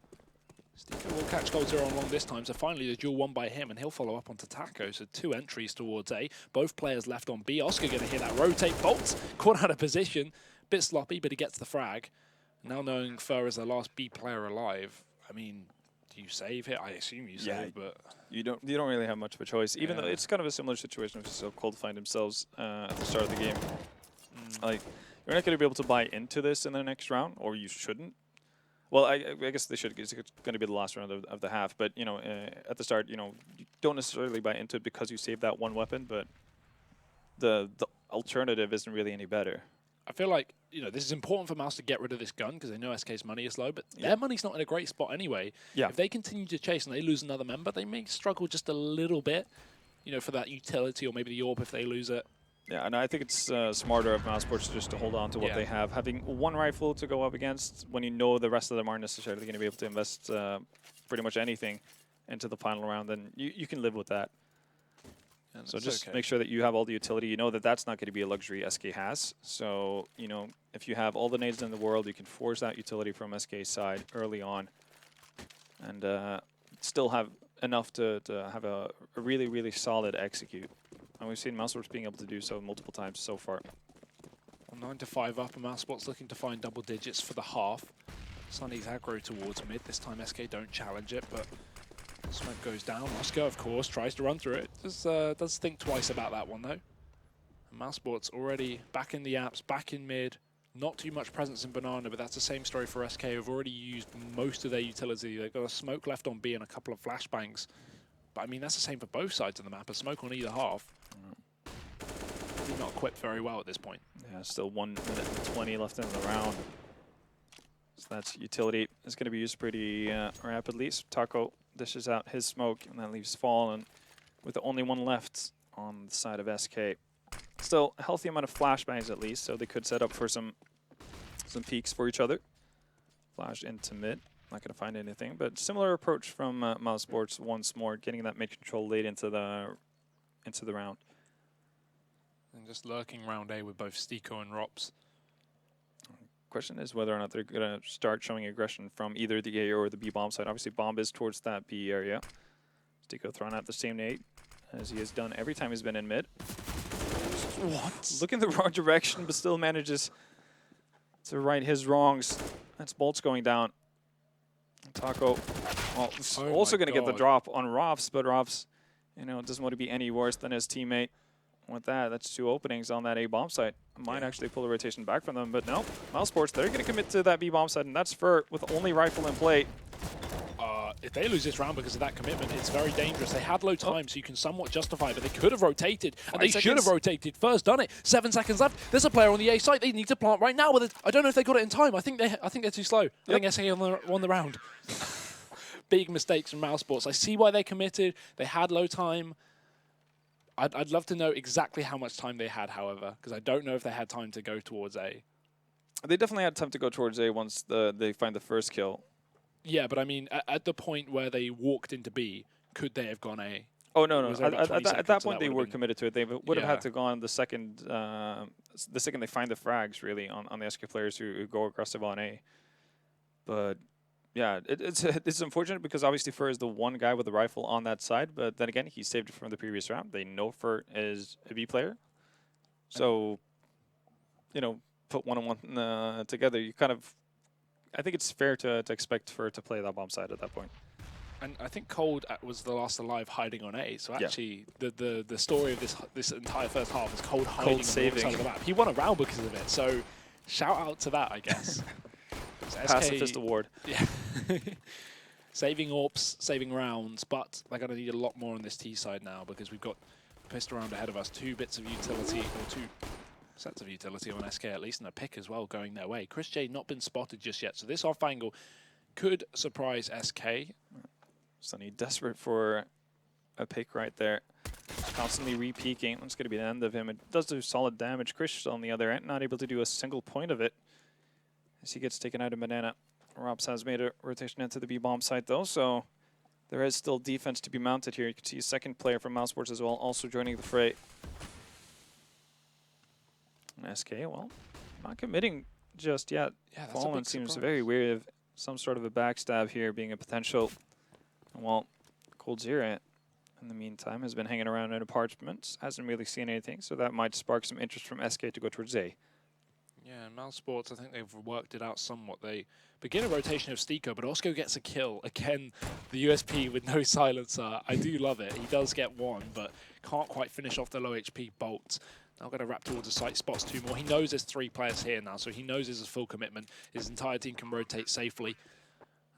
Stika will catch Cold Zero on long this time, so finally the duel won by him, and he'll follow up onto Taco. So 2 entries towards A. Both players left on B. Oscar going to hear that rotate. Bolts caught out of position. Bit sloppy, but he gets the frag. Now knowing Fur is the last B player alive, I mean, do you save it? I assume you save, but... You don't really have much of a choice, even though it's kind of a similar situation with so Cold find themselves at the start of the game. Like, you're not going to be able to buy into this in the next round, or you shouldn't. Well, I guess they should. It's going to be the last round of the half. But, you know, at the start, you know, you don't necessarily buy into it because you saved that one weapon. But the alternative isn't really any better. I feel like, this is important for Mouse to get rid of this gun because they know SK's money is low, but their money's not in a great spot anyway. Yeah. If they continue to chase and they lose another member, they may struggle just a little bit, for that utility or maybe the AWP if they lose it. Yeah, and I think it's smarter of mousesports just to hold on to what they have. Having one rifle to go up against when you know the rest of them aren't necessarily going to be able to invest pretty much anything into the final round, then you can live with that. And so just make sure that you have all the utility. You know that that's not going to be a luxury SK has. So, if you have all the nades in the world, you can force that utility from SK's side early on and still have enough to have a really, really solid execute. And we've seen mousesports being able to do so multiple times so far. 9-5 up, and mousesports looking to find double digits for the half. Sunny's aggro towards mid. This time SK don't challenge it, but smoke goes down. Oscar, of course, tries to run through it. Does think twice about that one, though. And mousesports already back in the apps, back in mid. Not too much presence in Banana, but that's the same story for SK, who've already used most of their utility. They've got a smoke left on B and a couple of flashbangs. But, I mean, that's the same for both sides of the map. A smoke on either half. Probably not equipped very well at this point. Yeah, still 1 minute and 20 left in the round. So that's utility is going to be used pretty rapidly. So Taco dishes out his smoke, and that leaves Fallen with the only one left on the side of SK. Still a healthy amount of flashbangs at least, so they could set up for some peeks for each other. Flash into mid. Not going to find anything, but similar approach from mousesports once more, getting that mid control late into the round. And just lurking round A with both Stiko and Rops. Question is whether or not they're going to start showing aggression from either the A or the B bomb side. Obviously, bomb is towards that B area. Stiko throwing out the same nade as he has done every time he's been in mid. What? Look in the wrong direction, but still manages to right his wrongs. That's bolts going down. Taco also going to get the drop on Rops, but Rops, doesn't want to be any worse than his teammate. With that, that's 2 openings on that A bomb site. Might actually pull the rotation back from them, but no. mousesports, they're going to commit to that B bomb site, and that's Fur with only rifle in play. If they lose this round because of that commitment, it's very dangerous. They had low time, so you can somewhat justify it, but they could have rotated, and they should have rotated. First done it. 7 seconds left. There's a player on the A site. They need to plant right now. I don't know if they got it in time. I think they're too slow. I think SK won the round. Big mistakes from mousesports. I see why they committed. They had low time. I'd love to know exactly how much time they had, however, because I don't know if they had time to go towards A. They definitely had time to go towards A once they find the first kill. Yeah, but I mean, at the point where they walked into B, could they have gone A? Oh, no. At that point, they were committed to it. They would have had to go on the second they find the frags, really, on the SK players who go aggressive on A. But, yeah, it's unfortunate because obviously Fur is the one guy with the rifle on that side. But then again, he saved it from the previous round. They know Fur is a B player. So, put one-on-one together, you kind of... I think it's fair to expect Fur to play that bomb side at that point. And I think Cold was the last alive hiding on A. So actually, the story of this entire first half is Cold hiding on the side of the map. He won a round because of it. So shout out to that, I guess. Pacifist award. Yeah. Saving AWPs, saving rounds, but they're going to need a lot more on this T side now because we've got pistol round ahead of us. 2 bits of utility, or 2 sets of utility on SK at least, and a pick as well going their way. Chris J not been spotted just yet, so this off angle could surprise SK. Sunny desperate for a pick right there. Constantly re-peeking. That's going to be the end of him. It does do solid damage. Chris on the other end, not able to do a single point of it as he gets taken out of Banana. Robs has made a rotation into the B bomb site though, so there is still defense to be mounted here. You can see a second player from mousesports as well also joining the fray. And SK, well, not committing just yet. Yeah, Fallen seems very weary of some sort of a backstab here being a potential. Well, Cold Zero in the meantime has been hanging around in apartments, hasn't really seen anything, so that might spark some interest from SK to go towards A. Yeah, and mousesports, I think they've worked it out somewhat. They begin a rotation of Stiko, but Osco gets a kill. Again, the USP with no silencer. I do love it. He does get one, but can't quite finish off the low HP bolt. Now going to wrap towards the site, spots 2 more. He knows there's 3 players here now, so he knows there's a full commitment. His entire team can rotate safely.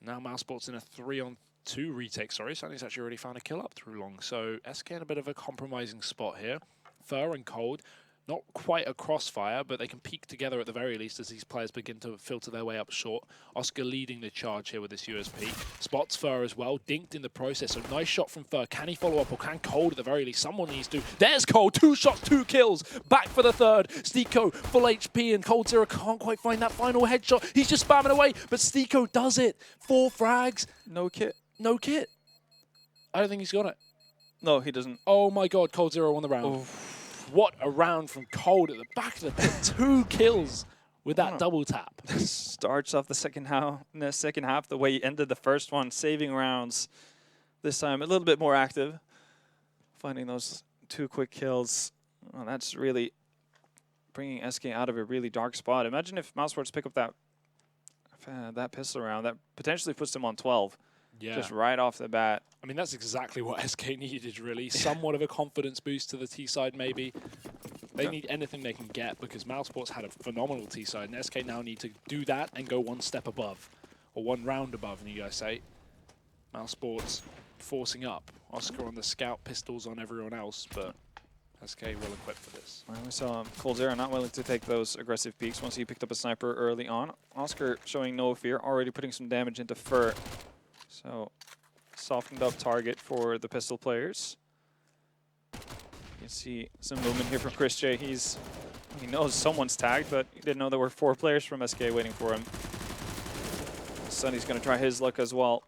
Now mousesports in a 3-on-2 retake. Sorry, Sunny's actually already found a kill up through long. So SK in a bit of a compromising spot here. Fur and Cold, not quite a crossfire, but they can peek together at the very least as these players begin to filter their way up short. Oscar leading the charge here with this USP. Spots Fur as well, dinked in the process. So nice shot from Fur. Can he follow up, or can Cold at the very least? Someone needs to. There's Cold, 2 shots, 2 kills. Back for the third. Stiko, full HP, and Cold Zero can't quite find that final headshot. He's just spamming away, but Stiko does it. 4 frags. No kit. No kit. I don't think he's got it. No, he doesn't. Oh my god, Cold Zero won the round. Oof. What a round from Cold at the back of the pit. 2 kills with that double tap. Starts off the second half the way he ended the first one, saving rounds. This time a little bit more active, finding those 2 quick kills. Well, that's really bringing SK out of a really dark spot. Imagine if mousesports pick up that pistol round. That potentially puts them on 12. Yeah. Just right off the bat. I mean, that's exactly what SK needed, really. Somewhat of a confidence boost to the T side, maybe. They need anything they can get, because mousesports had a phenomenal T side, and SK now need to do that and go 1 step above, or 1 round above, and you guys say. Mousesports forcing up. Oscar on the scout, pistols on everyone else, but SK well equipped for this. Well, we saw Cold Zero not willing to take those aggressive peeks once he picked up a sniper early on. Oscar showing no fear, already putting some damage into Fur. So, softened up target for the pistol players. You can see some movement here from Chris J. He knows someone's tagged, but he didn't know there were 4 players from SK waiting for him. Sunny's going to try his luck as well.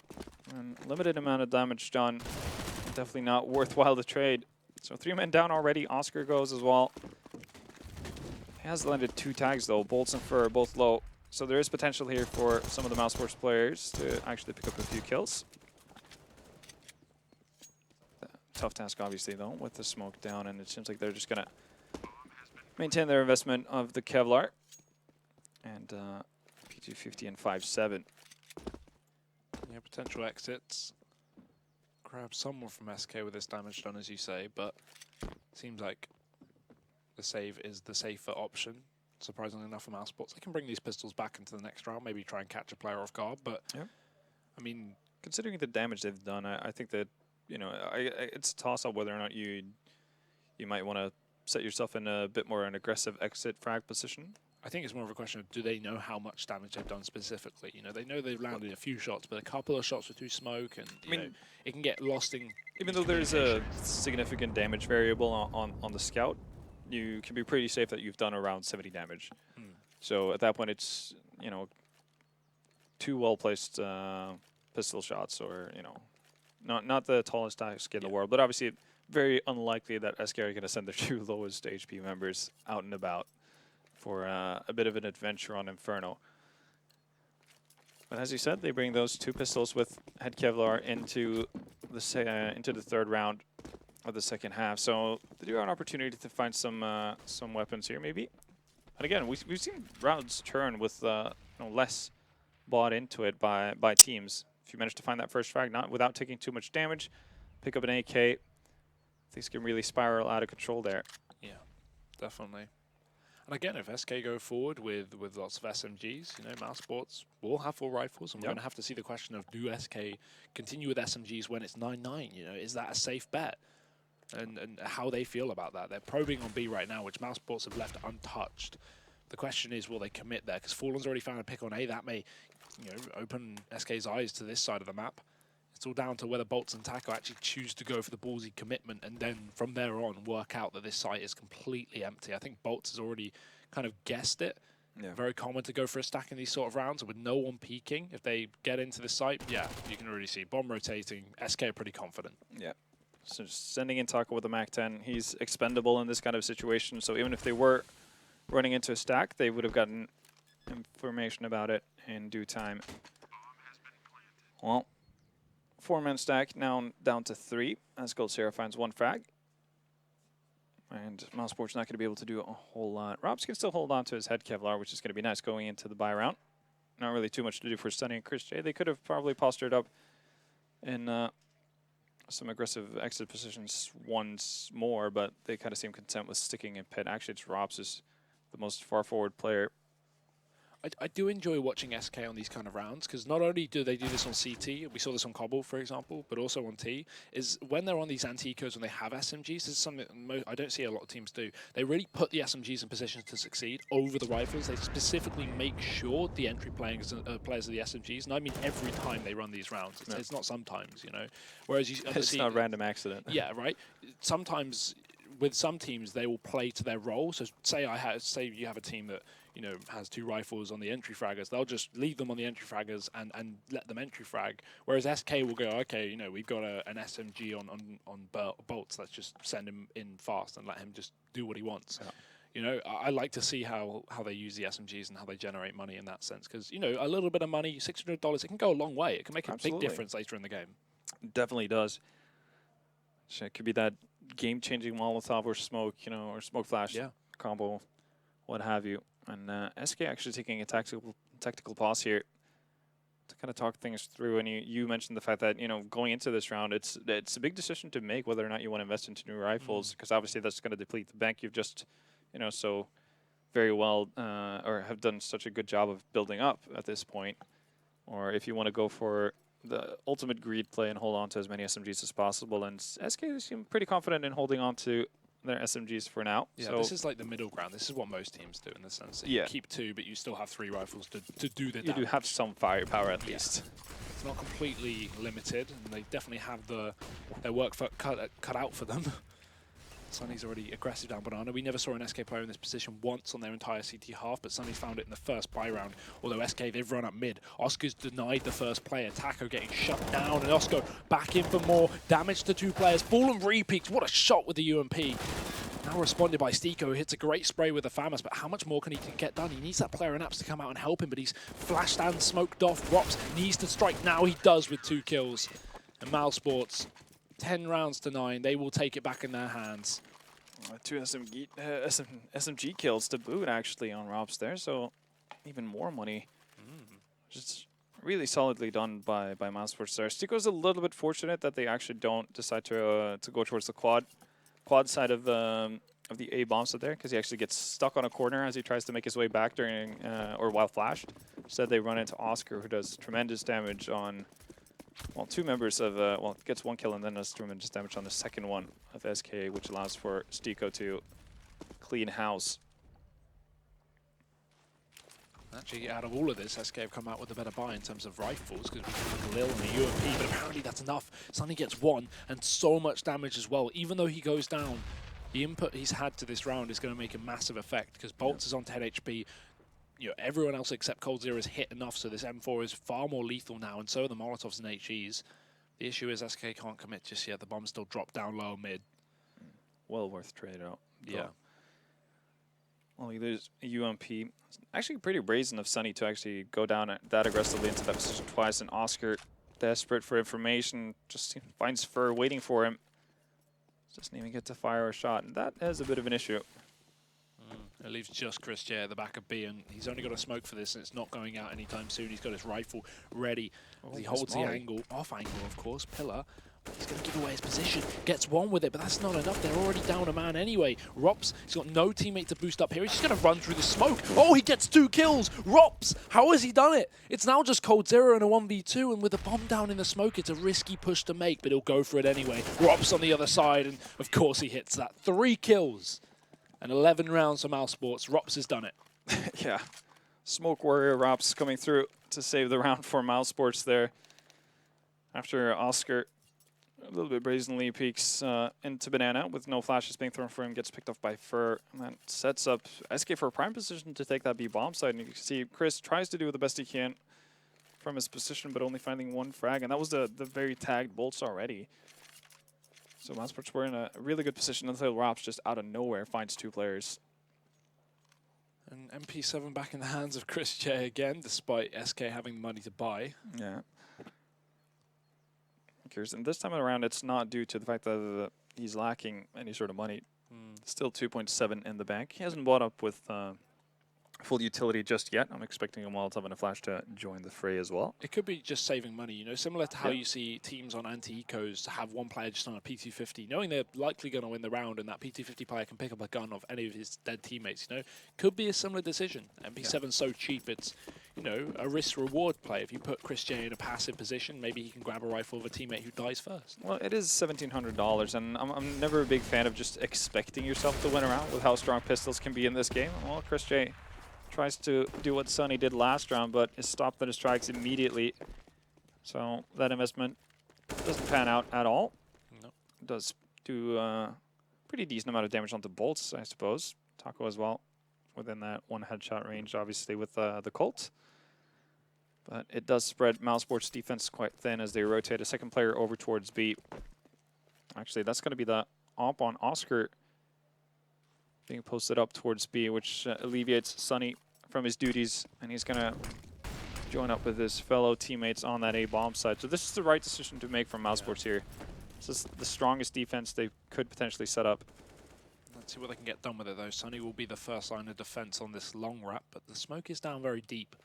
And limited amount of damage done. Definitely not worthwhile to trade. So 3 men down already. Oscar goes as well. He has landed 2 tags though. Bolts and Fur are both low. So there is potential here for some of the mousesports players to actually pick up a few kills. Tough task, obviously, though, with the smoke down, and it seems like they're just going to maintain their investment of the Kevlar. And P250 and 5.7. Yeah, potential exits. Grab some more from SK with this damage done, as you say, but seems like the save is the safer option. Surprisingly enough for mousesports. They can bring these pistols back into the next round, maybe try and catch a player off guard, but I mean, considering the damage they've done, I think that, you know, it's a toss-up whether or not you might want to set yourself in a bit more an aggressive exit frag position. I think it's more of a question of, do they know how much damage they've done specifically? You know, they know they've landed a few shots, but a couple of shots were through smoke, and you know, it can get lost in. Even though there's a significant damage variable on the scout, you can be pretty safe that you've done around 70 damage. So at that point, it's, you know, 2 well-placed pistol shots, or, you know, not the tallest task in the world, but obviously very unlikely that SK are going to send their 2 lowest HP members out and about for a bit of an adventure on Inferno. But as you said, they bring those 2 pistols with head Kevlar into the 3rd round of the second half. So they do have an opportunity to find some weapons here, maybe. And again, we've seen rounds turn with you know, less bought into it by teams. If you manage to find that first frag, not without taking too much damage, pick up an AK, things can really spiral out of control there. Yeah, definitely. And again, if SK go forward with lots of SMGs, you know, mousesports will have 4 rifles, and we're going to have to see the question of, do SK continue with SMGs when it's 9-9? You know, is that a safe bet? And how they feel about that. They're probing on B right now, which mousesports have left untouched. The question is, will they commit there? Because Fallen's already found a pick on A. That may, you know, open SK's eyes to this side of the map. It's all down to whether Bolts and Taco actually choose to go for the ballsy commitment, and then from there on work out that this site is completely empty. I think Bolts has already kind of guessed it. Yeah. Very common to go for a stack in these sort of rounds with no one peeking. If they get into the site, yeah, you can already see bomb rotating. SK are pretty confident. Yeah. So just sending in Taco with a MAC-10, he's expendable in this kind of situation. So even if they were running into a stack, they would have gotten information about it in due time. Well, 4-man stack now down to 3 as Gold Sierra finds 1 frag. And mousesports not going to be able to do a whole lot. Robs can still hold on to his head Kevlar, which is going to be nice going into the buy round. Not really too much to do for Sunny and Chris J. They could have probably postured up in some aggressive exit positions once more, but they kind of seem content with sticking in pit. Actually, it's Robs is the most far forward player. I do enjoy watching SK on these kind of rounds, because not only do they do this on CT, we saw this on Cobble, for example, but also on T, is when they're on these anti-ecos, when they have SMGs, this is something that I don't see a lot of teams do. They really put the SMGs in positions to succeed over the rifles. They specifically make sure the entry players of the SMGs, and I mean every time they run these rounds. It's not sometimes, you know. Whereas it's not a random accident. Yeah, right. Sometimes with some teams, they will play to their role. So say you have a team that has 2 rifles on the entry fraggers. They'll just leave them on the entry fraggers and let them entry frag. Whereas SK will go, okay, we've got an SMG on bolts. Let's just send him in fast and let him just do what he wants. Yeah. I like to see how they use the SMGs and how they generate money in that sense. Because a little bit of money, $600, it can go a long way. It can make a big difference later in the game. Definitely does. So it could be that game-changing Molotov or smoke, or smoke flash combo, what have you. And SK actually taking a tactical pause here to kind of talk things through. And you mentioned the fact that going into this round, it's a big decision to make whether or not you want to invest into new rifles, because obviously that's going to deplete the bank you've just so very well or have done such a good job of building up at this point, or if you want to go for the ultimate greed play and hold on to as many SMGs as possible. And SK seem pretty confident in holding on to their SMGs for now. Yeah, so this is like the middle ground. This is what most teams do in the sense that you keep 2, but you still have 3 rifles to do the damage. You do have some firepower at least. It's not completely limited, and they definitely have their work cut out for them. Sunny's already aggressive down Banana. We never saw an SK player in this position once on their entire CT half, but Sunny's found it in the first buy round. Although SK, they've run up mid. Oscar's denied the first player. Taco getting shut down, and Oscar back in for more damage to 2 players. Fallen re-peaks. What a shot with the UMP. Now responded by Stiko, who hits a great spray with the FAMAS, but how much more can he get done? He needs that player in apps to come out and help him, but he's flashed and smoked off. Rops needs to strike now. He does with 2 kills. And mousesports, 10 rounds to 9. They will take it back in their hands. 2 SMG kills to boot, actually, on Rops there, so even more money. Just really solidly done by mousesports there. Stiko's a little bit fortunate that they actually don't decide to go towards the quad side of the A bomb set there, because he actually gets stuck on a corner as he tries to make his way back during or while flashed. Instead, they run into Oscar, who does tremendous damage on 2 members of gets 1 kill and then does tremendous damage on the second one of SK, which allows for Stiko to clean house. Actually, out of all of this, SK have come out with a better buy in terms of rifles, because we have Lil and a UMP, but apparently that's enough. Sunny gets 1 and so much damage as well. Even though he goes down, the input he's had to this round is going to make a massive effect, because Bolts is on 10 HP. Everyone else except Cold Zero has hit enough, so this M4 is far more lethal now, and so are the Molotovs and HEs. The issue is SK can't commit just yet. The bombs still drop down low mid. Well worth trade out. Yeah. Well, there's a UMP. It's actually pretty brazen of Sunny to actually go down that aggressively into that position twice, and Oscar, desperate for information, just finds Fur waiting for him. Doesn't even get to fire a shot, and that is a bit of an issue. It leaves just Chris J at the back of B, and he's only got a smoke for this, and it's not going out anytime soon. He's got his rifle ready. He holds the angle, off angle, of course, pillar. He's going to give away his position. Gets 1 with it, but that's not enough. They're already down a man anyway. Rops, he's got no teammate to boost up here. He's just going to run through the smoke. Oh, he gets 2 kills. Rops, how has he done it? It's now just Cold Zero and a 1v2, and with the bomb down in the smoke, it's a risky push to make, but he'll go for it anyway. Rops on the other side, and of course he hits that. 3 kills. And 11 rounds for mousesports. Rops has done it. Yeah. Smoke Warrior Rops coming through to save the round for mousesports there. After Oscar a little bit brazenly peeks into Banana with no flashes being thrown for him, gets picked off by Fur, and that sets up SK for a prime position to take that B bomb side. And you can see Chris tries to do the best he can from his position, but only finding 1 frag, and that was the very tagged bolts already. So mousesports were in a really good position until Rops just out of nowhere finds 2 players. And MP7 back in the hands of Chris J again, despite SK having money to buy. Yeah. And this time around, it's not due to the fact that he's lacking any sort of money. Still 2.7 in the bank. He hasn't bought up with full utility just yet. I'm expecting a Molotov and a Flash to join the fray as well. It could be just saving money, you know, similar to how Yeah. you see teams on anti-ecos have one player just on a P250, knowing they're likely going to win the round, and that P250 player can pick up a gun off any of his dead teammates, you know. Could be a similar decision. MP7's so cheap, it's, you know, a risk-reward play. If you put Chris J in a passive position, maybe he can grab a rifle of a teammate who dies first. Well, it is $1,700, and I'm never a big fan of just expecting yourself to win around with how strong pistols can be in this game. Well, Chris J tries to do what Sunny did last round, but is stopped in his tracks immediately. So that investment doesn't pan out at all. No. Does do a pretty decent amount of damage onto bolts, I suppose. Taco as well, within that one headshot range, obviously, with the Colt. But it does spread mousesports' defense quite thin as they rotate a second player over towards B. Actually, that's going to be the op on Oscar being posted up towards B, which alleviates Sunny from his duties, and he's going to join up with his fellow teammates on that A bomb side. So this is the right decision to make from mousesports here. This is the strongest defense they could potentially set up. Let's see what they can get done with it, though. Sunny will be the first line of defense on this long wrap, but the smoke is down very deep.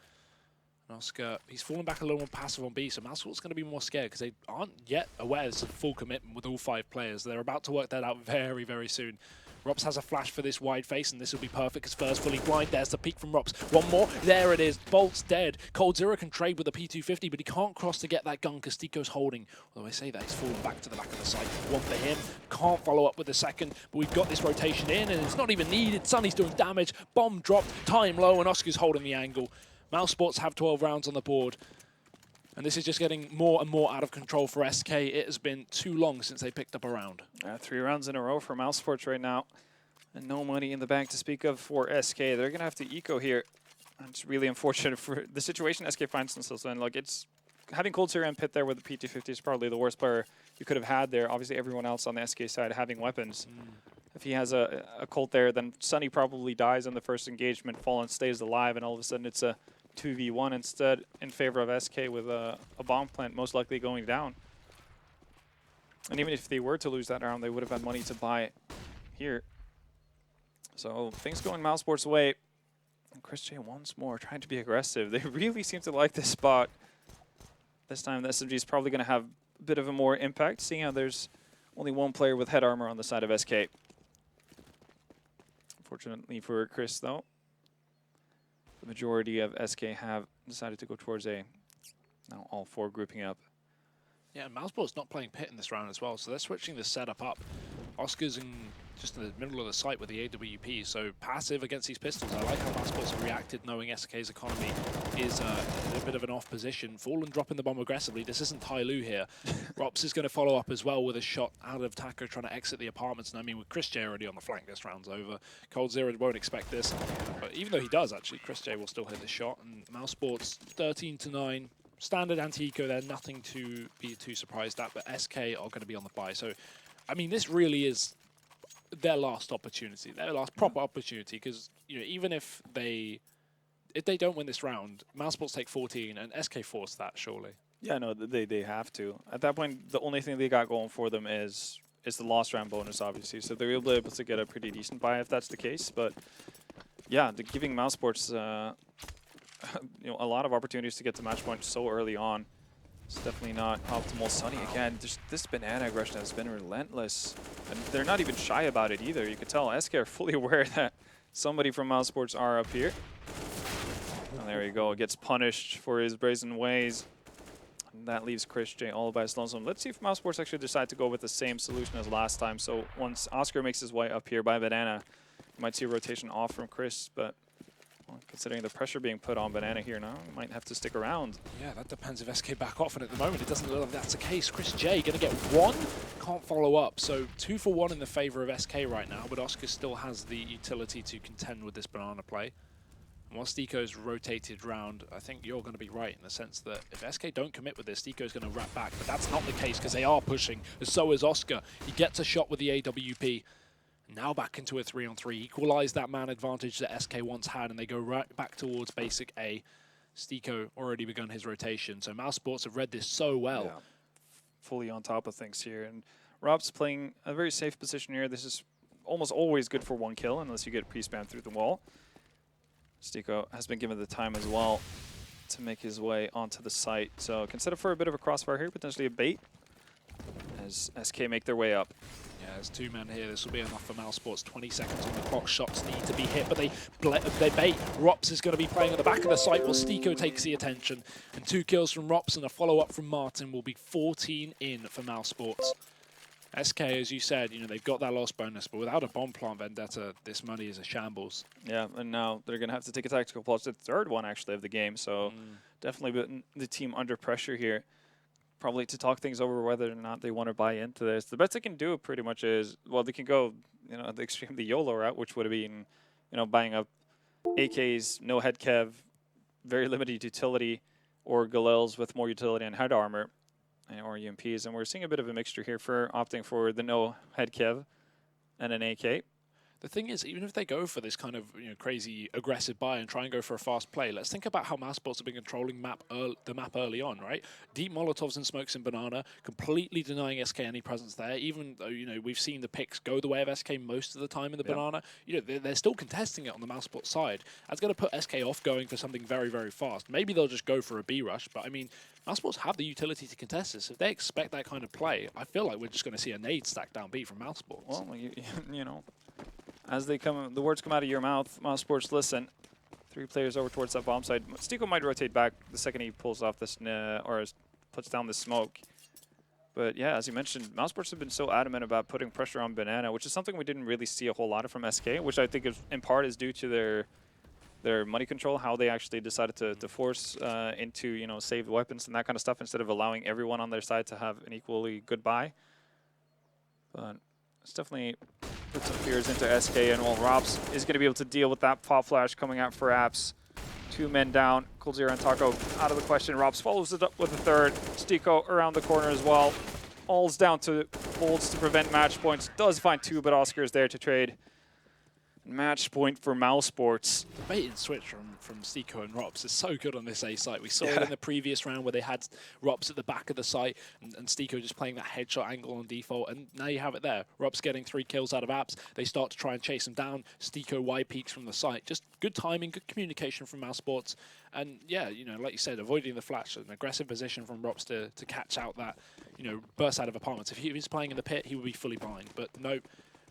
And Oscar, he's fallen back a little more passive on B, so mousesports going to be more scared because they aren't yet aware there's a full commitment with all 5 players. They're about to work that out very, very soon. Rops has a flash for this wide face, and this will be perfect because first fully blind. There's the peek from Rops. One more. There it is. Bolt's dead. Cold Zero can trade with the P250, but he can't cross to get that gun because Tico's holding. Although I say that, he's fallen back to the back of the site. One for him. Can't follow up with the second, but we've got this rotation in, and it's not even needed. Sunny's doing damage. Bomb dropped. Time low, and Oscar's holding the angle. mousesports have 12 rounds on the board. And this is just getting more and more out of control for SK. It has been too long since they picked up a round. 3 rounds in a row for mousesports right now. And no money in the bank to speak of for SK. They're going to have to eco here. And it's really unfortunate for the situation SK finds themselves in. Like, it's having Cold Zero and Pit there with the P250 is probably the worst player you could have had there. Obviously, everyone else on the SK side having weapons. If he has a Colt there, then Sunny probably dies in the first engagement. Fallen stays alive, and all of a sudden it's a 2v1 instead in favor of SK with a bomb plant most likely going down. And even if they were to lose that round, they would have had money to buy here. So things going mousesports' way. And Chris J once more trying to be aggressive. They really seem to like this spot. This time the SMG is probably going to have a bit of a more impact, seeing how there's only one player with head armor on the side of SK. Unfortunately for Chris, though, the majority of SK have decided to go towards A. Now all 4 grouping up. Yeah, and mousesports not playing Pit in this round as well, so they're switching the setup up. Oscar's just in the middle of the site with the AWP, so passive against these pistols. I like how mousesports have reacted, knowing SK's economy is in a bit of an off position. Fallen dropping the bomb aggressively. This isn't Tai Lu here. Rops is going to follow up as well with a shot out of Taco trying to exit the apartments. And I mean, with Chris J already on the flank, this round's over. Cold Zero won't expect this, but even though he does, actually, Chris J will still hit the shot. And mousesports 13-9. Standard anti-eco there, nothing to be too surprised at, but SK are going to be on the buy. So, I mean, this really is their last opportunity, their last proper opportunity, because, you know, even if they don't win this round, mousesports take 14, and SK force that, surely. Yeah, no, they have to. At that point, the only thing they got going for them is the lost round bonus, obviously. So they're able to get a pretty decent buy if that's the case. But yeah, giving mousesports you know, a lot of opportunities to get to match point so early on. It's definitely not optimal. Sunny again, this banana aggression has been relentless. And they're not even shy about it either. You could tell SK are fully aware that somebody from mousesports are up here. And there you go, gets punished for his brazen ways. And that leaves Chris J all by his lonesome. Let's see if mousesports actually decide to go with the same solution as last time. So once Oscar makes his way up here by banana, you might see a rotation off from Chris, but well, considering the pressure being put on banana here now, you might have to stick around. Yeah, that depends if SK back off, and at the moment it doesn't look like that's the case. Chris J going to get 1, can't follow up, so 2 for 1 in the favor of SK right now, but Oscar still has the utility to contend with this banana play. And while Stico's rotated round, I think you're going to be right in the sense that if SK don't commit with this, Stico's going to wrap back, but that's not the case because they are pushing, and so is Oscar. He gets a shot with the AWP. Now back into a 3-on-3, equalize that man advantage that SK once had, and they go right back towards basic A. Stico already begun his rotation, so mousesports have read this so well. Yeah. Fully on top of things here, and Rob's playing a very safe position here. This is almost always good for 1 kill unless you get pre-spam through the wall. Stiko has been given the time as well to make his way onto the site. So consider for a bit of a crossfire here, potentially a bait, as SK make their way up. Yeah, there's 2 men here. This will be enough for mousesports. 20 seconds on the clock. Shots need to be hit, but they bait. Rops is going to be playing at the back of the site while Stiko takes the attention. And 2 kills from Rops and a follow-up from Martin will be 14 in for mousesports. SK, as you said, you know, they've got that loss bonus, but without a bomb plant vendetta, this money is a shambles. Yeah, and now they're going to have to take a tactical pulse, the third one actually of the game, so definitely putting the team under pressure here. Probably to talk things over whether or not they want to buy into this. The best they can do pretty much is, well, they can go, you know, the extreme, the YOLO route, which would have been, you know, buying up AKs, no head kev, very limited utility, or Galils with more utility and head armor, or UMPs, and we're seeing a bit of a mixture here for opting for the no head kev and an AK. The thing is, even if they go for this kind of crazy aggressive buy and try and go for a fast play, let's think about how mousesports have been controlling the map early on, right? Deep Molotovs and smokes in Banana, completely denying SK any presence there. Even though we've seen the picks go the way of SK most of the time in the Banana, they're still contesting it on the mousesports side. That's going to put SK off going for something very, very fast. Maybe they'll just go for a B rush, but I mean, mousesports have the utility to contest this. If they expect that kind of play, I feel like we're just going to see a nade stack down B from mousesports. Well, you know. As they come, the words come out of your mouth, mousesports listen. 3 players over towards that bomb side. Stiko might rotate back the second he pulls off this, or puts down the smoke. But yeah, as you mentioned, mousesports have been so adamant about putting pressure on Banana, which is something we didn't really see a whole lot of from SK, which I think is, in part is due to their money control, how they actually decided to force into, saved weapons and that kind of stuff instead of allowing everyone on their side to have an equally good buy. But it's definitely put some fears into SK, and while Robs is going to be able to deal with that pop flash coming out for Apps. 2 men down. Coldzera and Taco out of the question. Robs follows it up with a third. Stiko around the corner as well. All's down to Bolts to prevent match points. Does find 2, but Oscar is there to trade. Match point for mousesports. The bait and switch from Stiko and Rops is so good on this A site. We saw it in the previous round where they had Rops at the back of the site and Stiko just playing that headshot angle on default, and now you have it there. Rops getting 3 kills out of Apps. They start to try and chase him down. Stiko Y peaks from the site. Just good timing, good communication from mousesports, and yeah, like you said, avoiding the flash, an aggressive position from Rops to catch out that burst out of apartments. If he was playing in the pit, he would be fully blind, but no.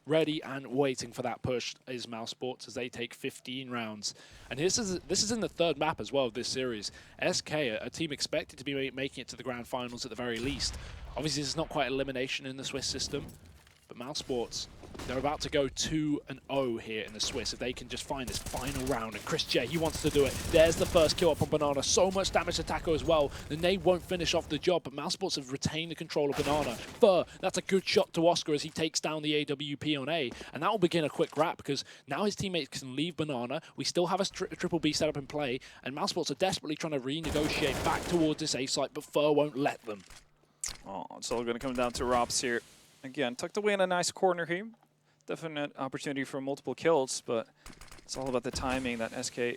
Ready and waiting for that push is mousesports as they take 15 rounds. And this is in the 3rd map as well of this series. SK, a team expected to be making it to the grand finals at the very least. Obviously, this is not quite elimination in the Swiss system, but mousesports, they're about to go 2-0 here in the Swiss if they can just find this final round. And Chris J, he wants to do it. There's the first kill up on Banana. So much damage to Taco as well. The nade won't finish off the job, but mousesports have retained the control of Banana. Fur, that's a good shot to Oscar as he takes down the AWP on A. And that will begin a quick wrap because now his teammates can leave Banana. We still have a triple B setup in play, and mousesports are desperately trying to renegotiate back towards this A site, but Fur won't let them. Oh, it's all going to come down to Robs here. Again, tucked away in a nice corner here. Definite opportunity for multiple kills, but it's all about the timing that SK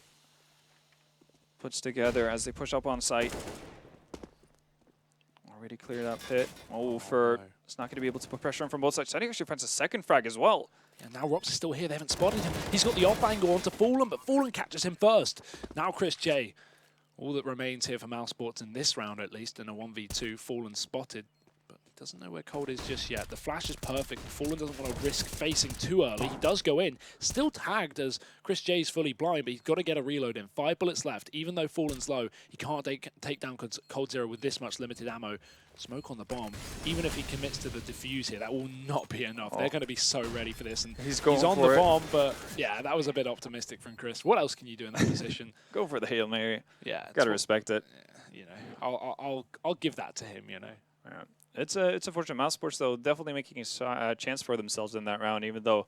puts together as they push up on site. Already cleared that pit. Oh, Fur is not going to be able to put pressure on from both sides. I think actually finds a second frag as well. And now Rops is still here. They haven't spotted him. He's got the off angle onto Fallen, but Fallen catches him first. Now Chris J. All that remains here for mousesports in this round, at least, in a 1v2. Fallen spotted. Doesn't know where Cold is just yet. The flash is perfect. Fallen doesn't want to risk facing too early. He does go in. Still tagged as Chris J's fully blind, but he's got to get a reload in. 5 bullets left. Even though Fallen's low, he can't take down Coldzera with this much limited ammo. Smoke on the bomb. Even if he commits to the defuse here, that will not be enough. They're going to be so ready for this. And he's on the bomb, but yeah, that was a bit optimistic from Chris. What else can you do in that position? Go for the Hail Mary. Yeah. Got to respect it. I'll give that to him, Yeah. It's unfortunate. Mousesports, though, definitely making a chance for themselves in that round, even though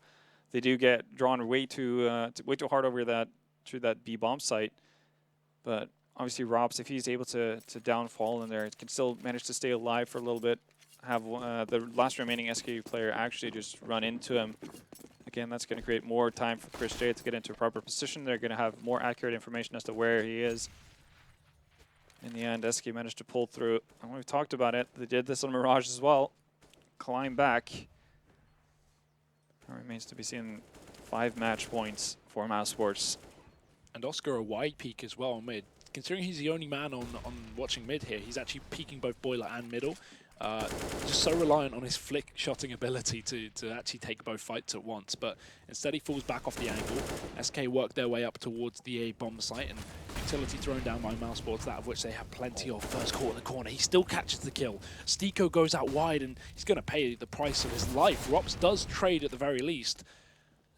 they do get drawn way too hard over through that B bomb site. But obviously, Robs, if he's able to downfall in there, can still manage to stay alive for a little bit. Have the last remaining SK player actually just run into him. Again, that's going to create more time for Chris J to get into a proper position. They're going to have more accurate information as to where he is. In the end, SK managed to pull through. And we've talked about it. They did this on Mirage as well. Climb back. It remains to be seen 5 match points for mousesports. and Oscar a wide peak as well on mid. Considering he's the only man on watching mid here, he's actually peeking both boiler and middle. Just so reliant on his flick shotting ability to actually take both fights at once. But instead he falls back off the angle. SK work their way up towards the A bomb site, and utility thrown down by mousesports, that of which they have plenty of. First caught in the corner, he still catches the kill. Stiko goes out wide and he's going to pay the price of his life. Rops does trade at the very least.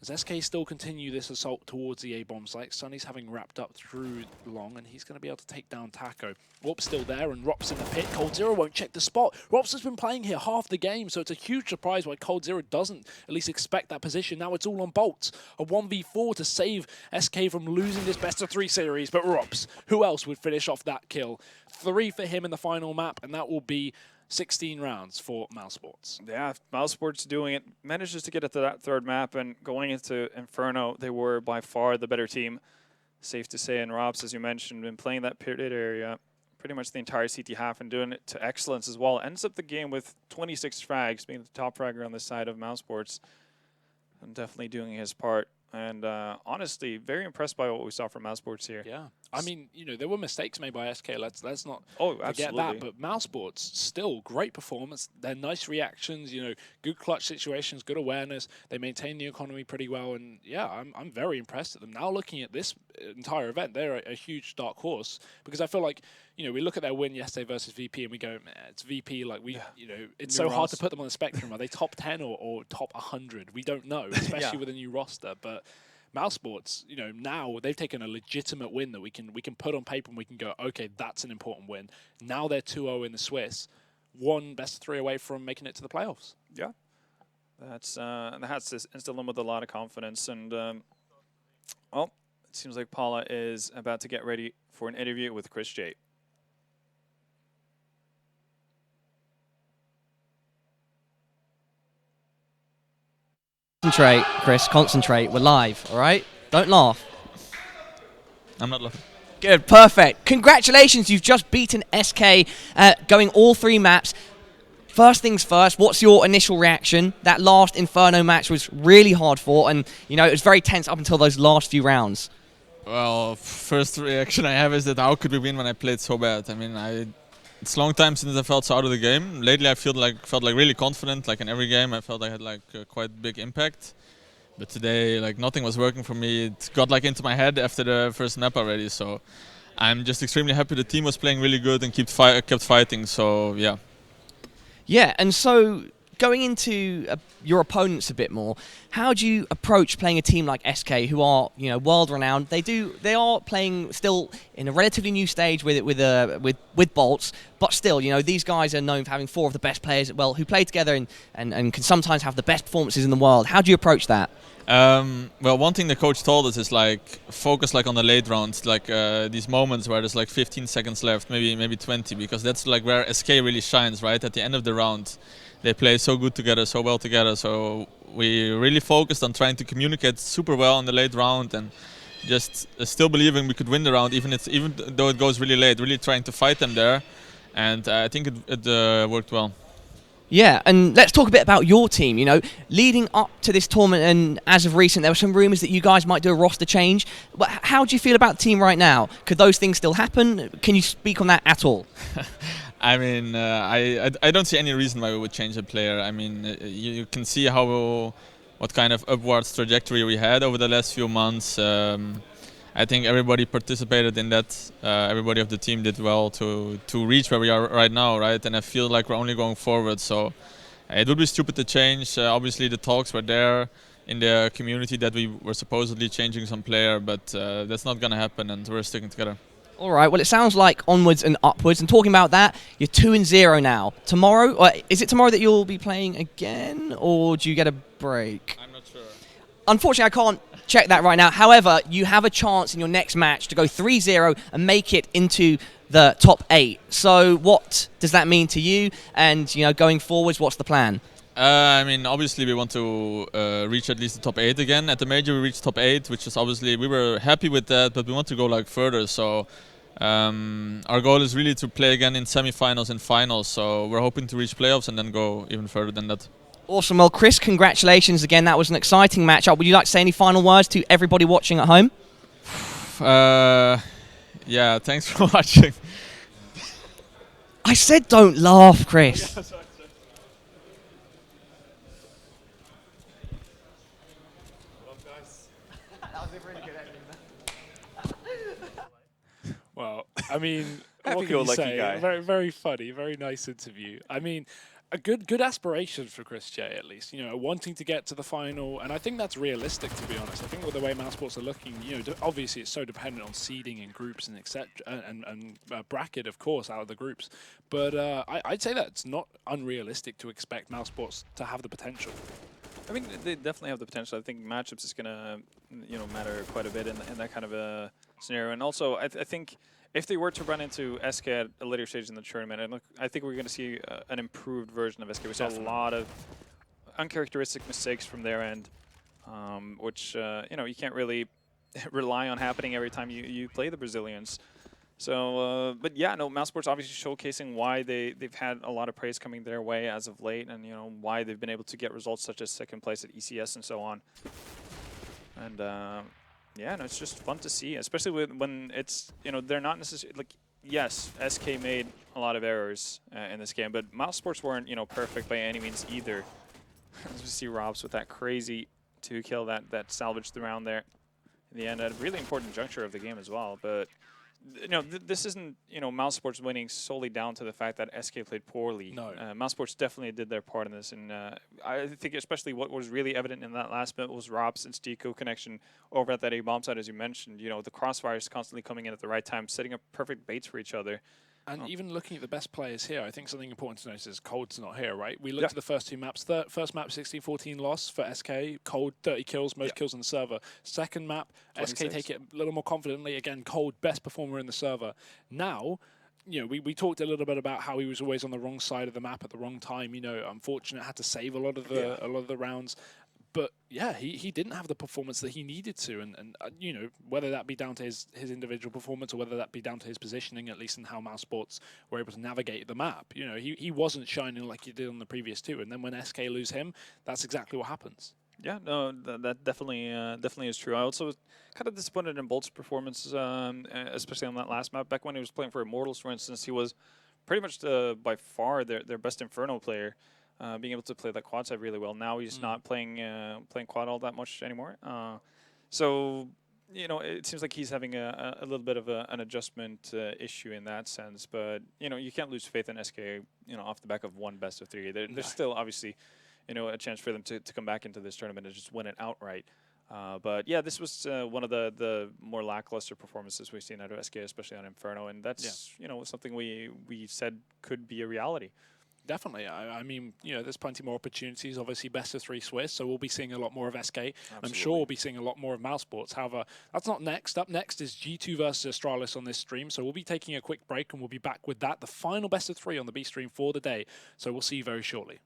As SK still continue this assault towards the A-bomb site, Sunny's having wrapped up through long, and he's going to be able to take down Taco. Warp's still there, and Rops in the pit. Cold-Zero won't check the spot. Rops has been playing here half the game, so it's a huge surprise why Cold-Zero doesn't at least expect that position. Now it's all on Bolts. A 1v4 to save SK from losing this best-of-3 series, but Rops, who else would finish off that kill? 3 for him in the final map, and that will be 16 rounds for mousesports. Yeah, mousesports doing it, manages to get it to that third map, and going into Inferno, they were by far the better team, safe to say. And Robs, as you mentioned, been playing that pit area pretty much the entire CT half and doing it to excellence as well. Ends up the game with 26 frags, being the top fragger on the side of mousesports, and definitely doing his part. And honestly, very impressed by what we saw from mousesports here. Yeah, I mean, you know, there were mistakes made by SK. Let's not forget absolutely. that. But mousesports still great performance. They're nice reactions. You know, good clutch situations, good awareness. They maintain the economy pretty well. And yeah, I'm very impressed at them. Now looking at this entire event, they're a huge dark horse, because I feel like, you know, we look at their win yesterday versus VP and we go, man, it's VP. Like you know, it's so hard to put them on the spectrum. Are they top 10 or top 100? We don't know, especially with a new roster. But mousesports, you know, now they've taken a legitimate win that we can put on paper and we can go, okay, that's an important win. Now they're 2-0 in the Swiss, one best of 3 away from making it to the playoffs. Yeah, that's to instill them with a lot of confidence. And well, it seems like Paula is about to get ready for an interview with Chris J. Concentrate, Chris, concentrate. We're live, all right? Don't laugh. I'm not laughing. Good, perfect. Congratulations, you've just beaten SK, going all 3 maps. First things first, what's your initial reaction? That last Inferno match was really hard fought, and you know, it was very tense up until those last few rounds. Well, first reaction I have is that how could we win when I played so bad? I mean, it's a long time since I felt so out of the game. Lately I felt like really confident, like in every game I felt I had like quite big impact. But today, like, nothing was working for me. It got like into my head after the first map already, so I'm just extremely happy the team was playing really good and kept fighting, so yeah. Yeah, and so going into your opponents a bit more, how do you approach playing a team like SK, who are, you know, world renowned? They are playing still in a relatively new stage with Bolts, but still, you know, these guys are known for having 4 of the best players, well, who play together and can sometimes have the best performances in the world. How do you approach that? Well, one thing the coach told us is like focus like on the late rounds, like these moments where there's like 15 seconds left, maybe 20, because that's like where SK really shines, right? At the end of the round, they play so good together, so well together. So we really focused on trying to communicate super well in the late round and just still believing we could win the round, even though it goes really late. Really trying to fight them there, and I think it worked well. Yeah, and let's talk a bit about your team. You know, leading up to this tournament, and as of recent, there were some rumours that you guys might do a roster change. But how do you feel about the team right now? Could those things still happen? Can you speak on that at all? I mean, I don't see any reason why we would change a player. I mean, you can see what kind of upwards trajectory we had over the last few months. I think everybody participated in that. Everybody of the team did well to reach where we are right now, right? And I feel like we're only going forward. So it would be stupid to change. Obviously, the talks were there in the community that we were supposedly changing some player, but that's not going to happen, and we're sticking together. All right, well, it sounds like onwards and upwards. And talking about that, you're 2-0 now. Tomorrow, or is it tomorrow that you'll be playing again, or do you get a break? I'm not sure. Unfortunately, I can't check that right now. However, you have a chance in your next match to go 3-0 and make it into the top 8. So what does that mean to you? And, you know, going forwards, what's the plan? I mean, obviously we want to reach at least the top 8 again. At the major we reached top 8, which is obviously, we were happy with that, but we want to go like further. So our goal is really to play again in semi-finals and finals. So we're hoping to reach playoffs and then go even further than that. Awesome. Well, Chris, congratulations again. That was an exciting matchup. Would you like to say any final words to everybody watching at home? Yeah, thanks for watching. I said don't laugh, Chris. Well, I mean, what can you Happy-go-lucky say? guy. Very, very funny, very nice interview. I mean, a good aspiration for Chris J, at least. You know, wanting to get to the final, and I think that's realistic, to be honest. I think with the way mousesports are looking, you know, obviously it's so dependent on seeding in groups and etc. and bracket, of course, out of the groups. But I'd say that it's not unrealistic to expect mousesports to have the potential. I mean, they definitely have the potential. I think matchups is gonna, matter quite a bit in that kind of a scenario. And also, I think if they were to run into SK at a later stage in the tournament, I think we're gonna see an improved version of SK. We saw a lot of uncharacteristic mistakes from their end, which you can't really rely on happening every time you play the Brazilians. So, but yeah, no, mousesports obviously showcasing why they've had a lot of praise coming their way as of late, and why they've been able to get results such as second place at ECS and so on. And yeah, no, it's just fun to see, especially when it's they're not necessarily like, yes, SK made a lot of errors in this game, but mousesports weren't perfect by any means either. As we see Robs with that crazy 2-kill that salvaged the round there in the end at a really important juncture of the game as well, but. This isn't, mousesports winning solely down to the fact that SK played poorly. No. Mousesports definitely did their part in this, and I think especially what was really evident in that last bit was Rob's and Stico connection over at that A-bomb side, as you mentioned. The crossfires constantly coming in at the right time, setting up perfect baits for each other. And even looking at the best players here, I think something important to notice is Cold's not here, right? We looked at the first two maps. First map, 16-14 loss for SK. Cold, 30 kills, most kills on the server. Second map, 26. SK take it a little more confidently. Again, Cold, best performer in the server. Now, we talked a little bit about how he was always on the wrong side of the map at the wrong time. Unfortunate, had to save a lot of the rounds. But yeah, he didn't have the performance that he needed to, and whether that be down to his individual performance or whether that be down to his positioning, at least in how mousesports were able to navigate the map. He wasn't shining like he did on the previous two, and then when SK lose him, that's exactly what happens. Yeah, no, that definitely is true. I also kind of disappointed in Bolt's performance, especially on that last map. Back when he was playing for Immortals, for instance, he was pretty much by far their best Inferno player. Being able to play that quad side really well. Now he's not playing quad all that much anymore. So it seems like he's having a little bit of an adjustment issue in that sense. But you can't lose faith in SK. Off the back of one best of three, there's still obviously a chance for them to come back into this tournament and just win it outright. But yeah, this was one of the more lackluster performances we've seen out of SK, especially on Inferno, and that's something we said could be a reality. Definitely. I mean, there's plenty more opportunities. Obviously, best of three Swiss, so we'll be seeing a lot more of SK. Absolutely. I'm sure we'll be seeing a lot more of mousesports. However, that's not next. Up next is G2 versus Astralis on this stream, so we'll be taking a quick break and we'll be back with that, the final best of three on the B stream for the day. So we'll see you very shortly.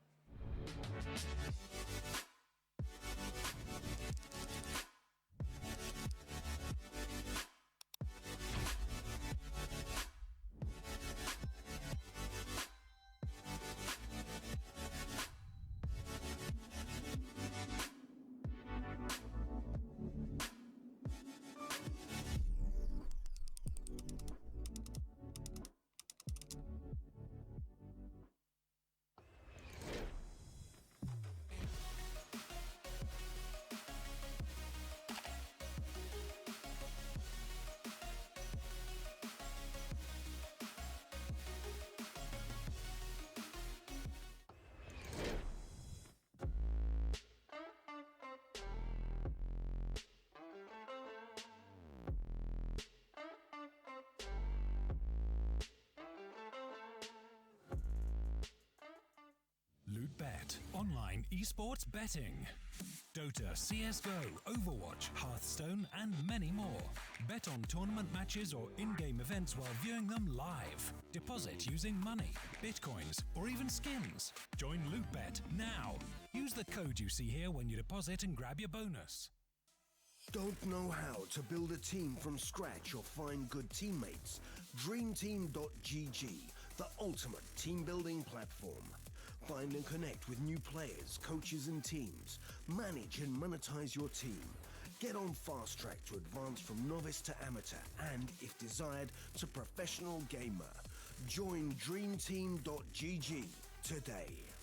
Lootbet, online esports betting. Dota, CSGO, Overwatch, Hearthstone, and many more. Bet on tournament matches or in-game events while viewing them live. Deposit using money, bitcoins, or even skins. Join Lootbet now. Use the code you see here when you deposit and grab your bonus. Don't know how to build a team from scratch or find good teammates? DreamTeam.gg, the ultimate team building platform. Find and connect with new players, coaches and teams. Manage and monetize your team. Get on fast track to advance from novice to amateur and, if desired, to professional gamer. Join dreamteam.gg today.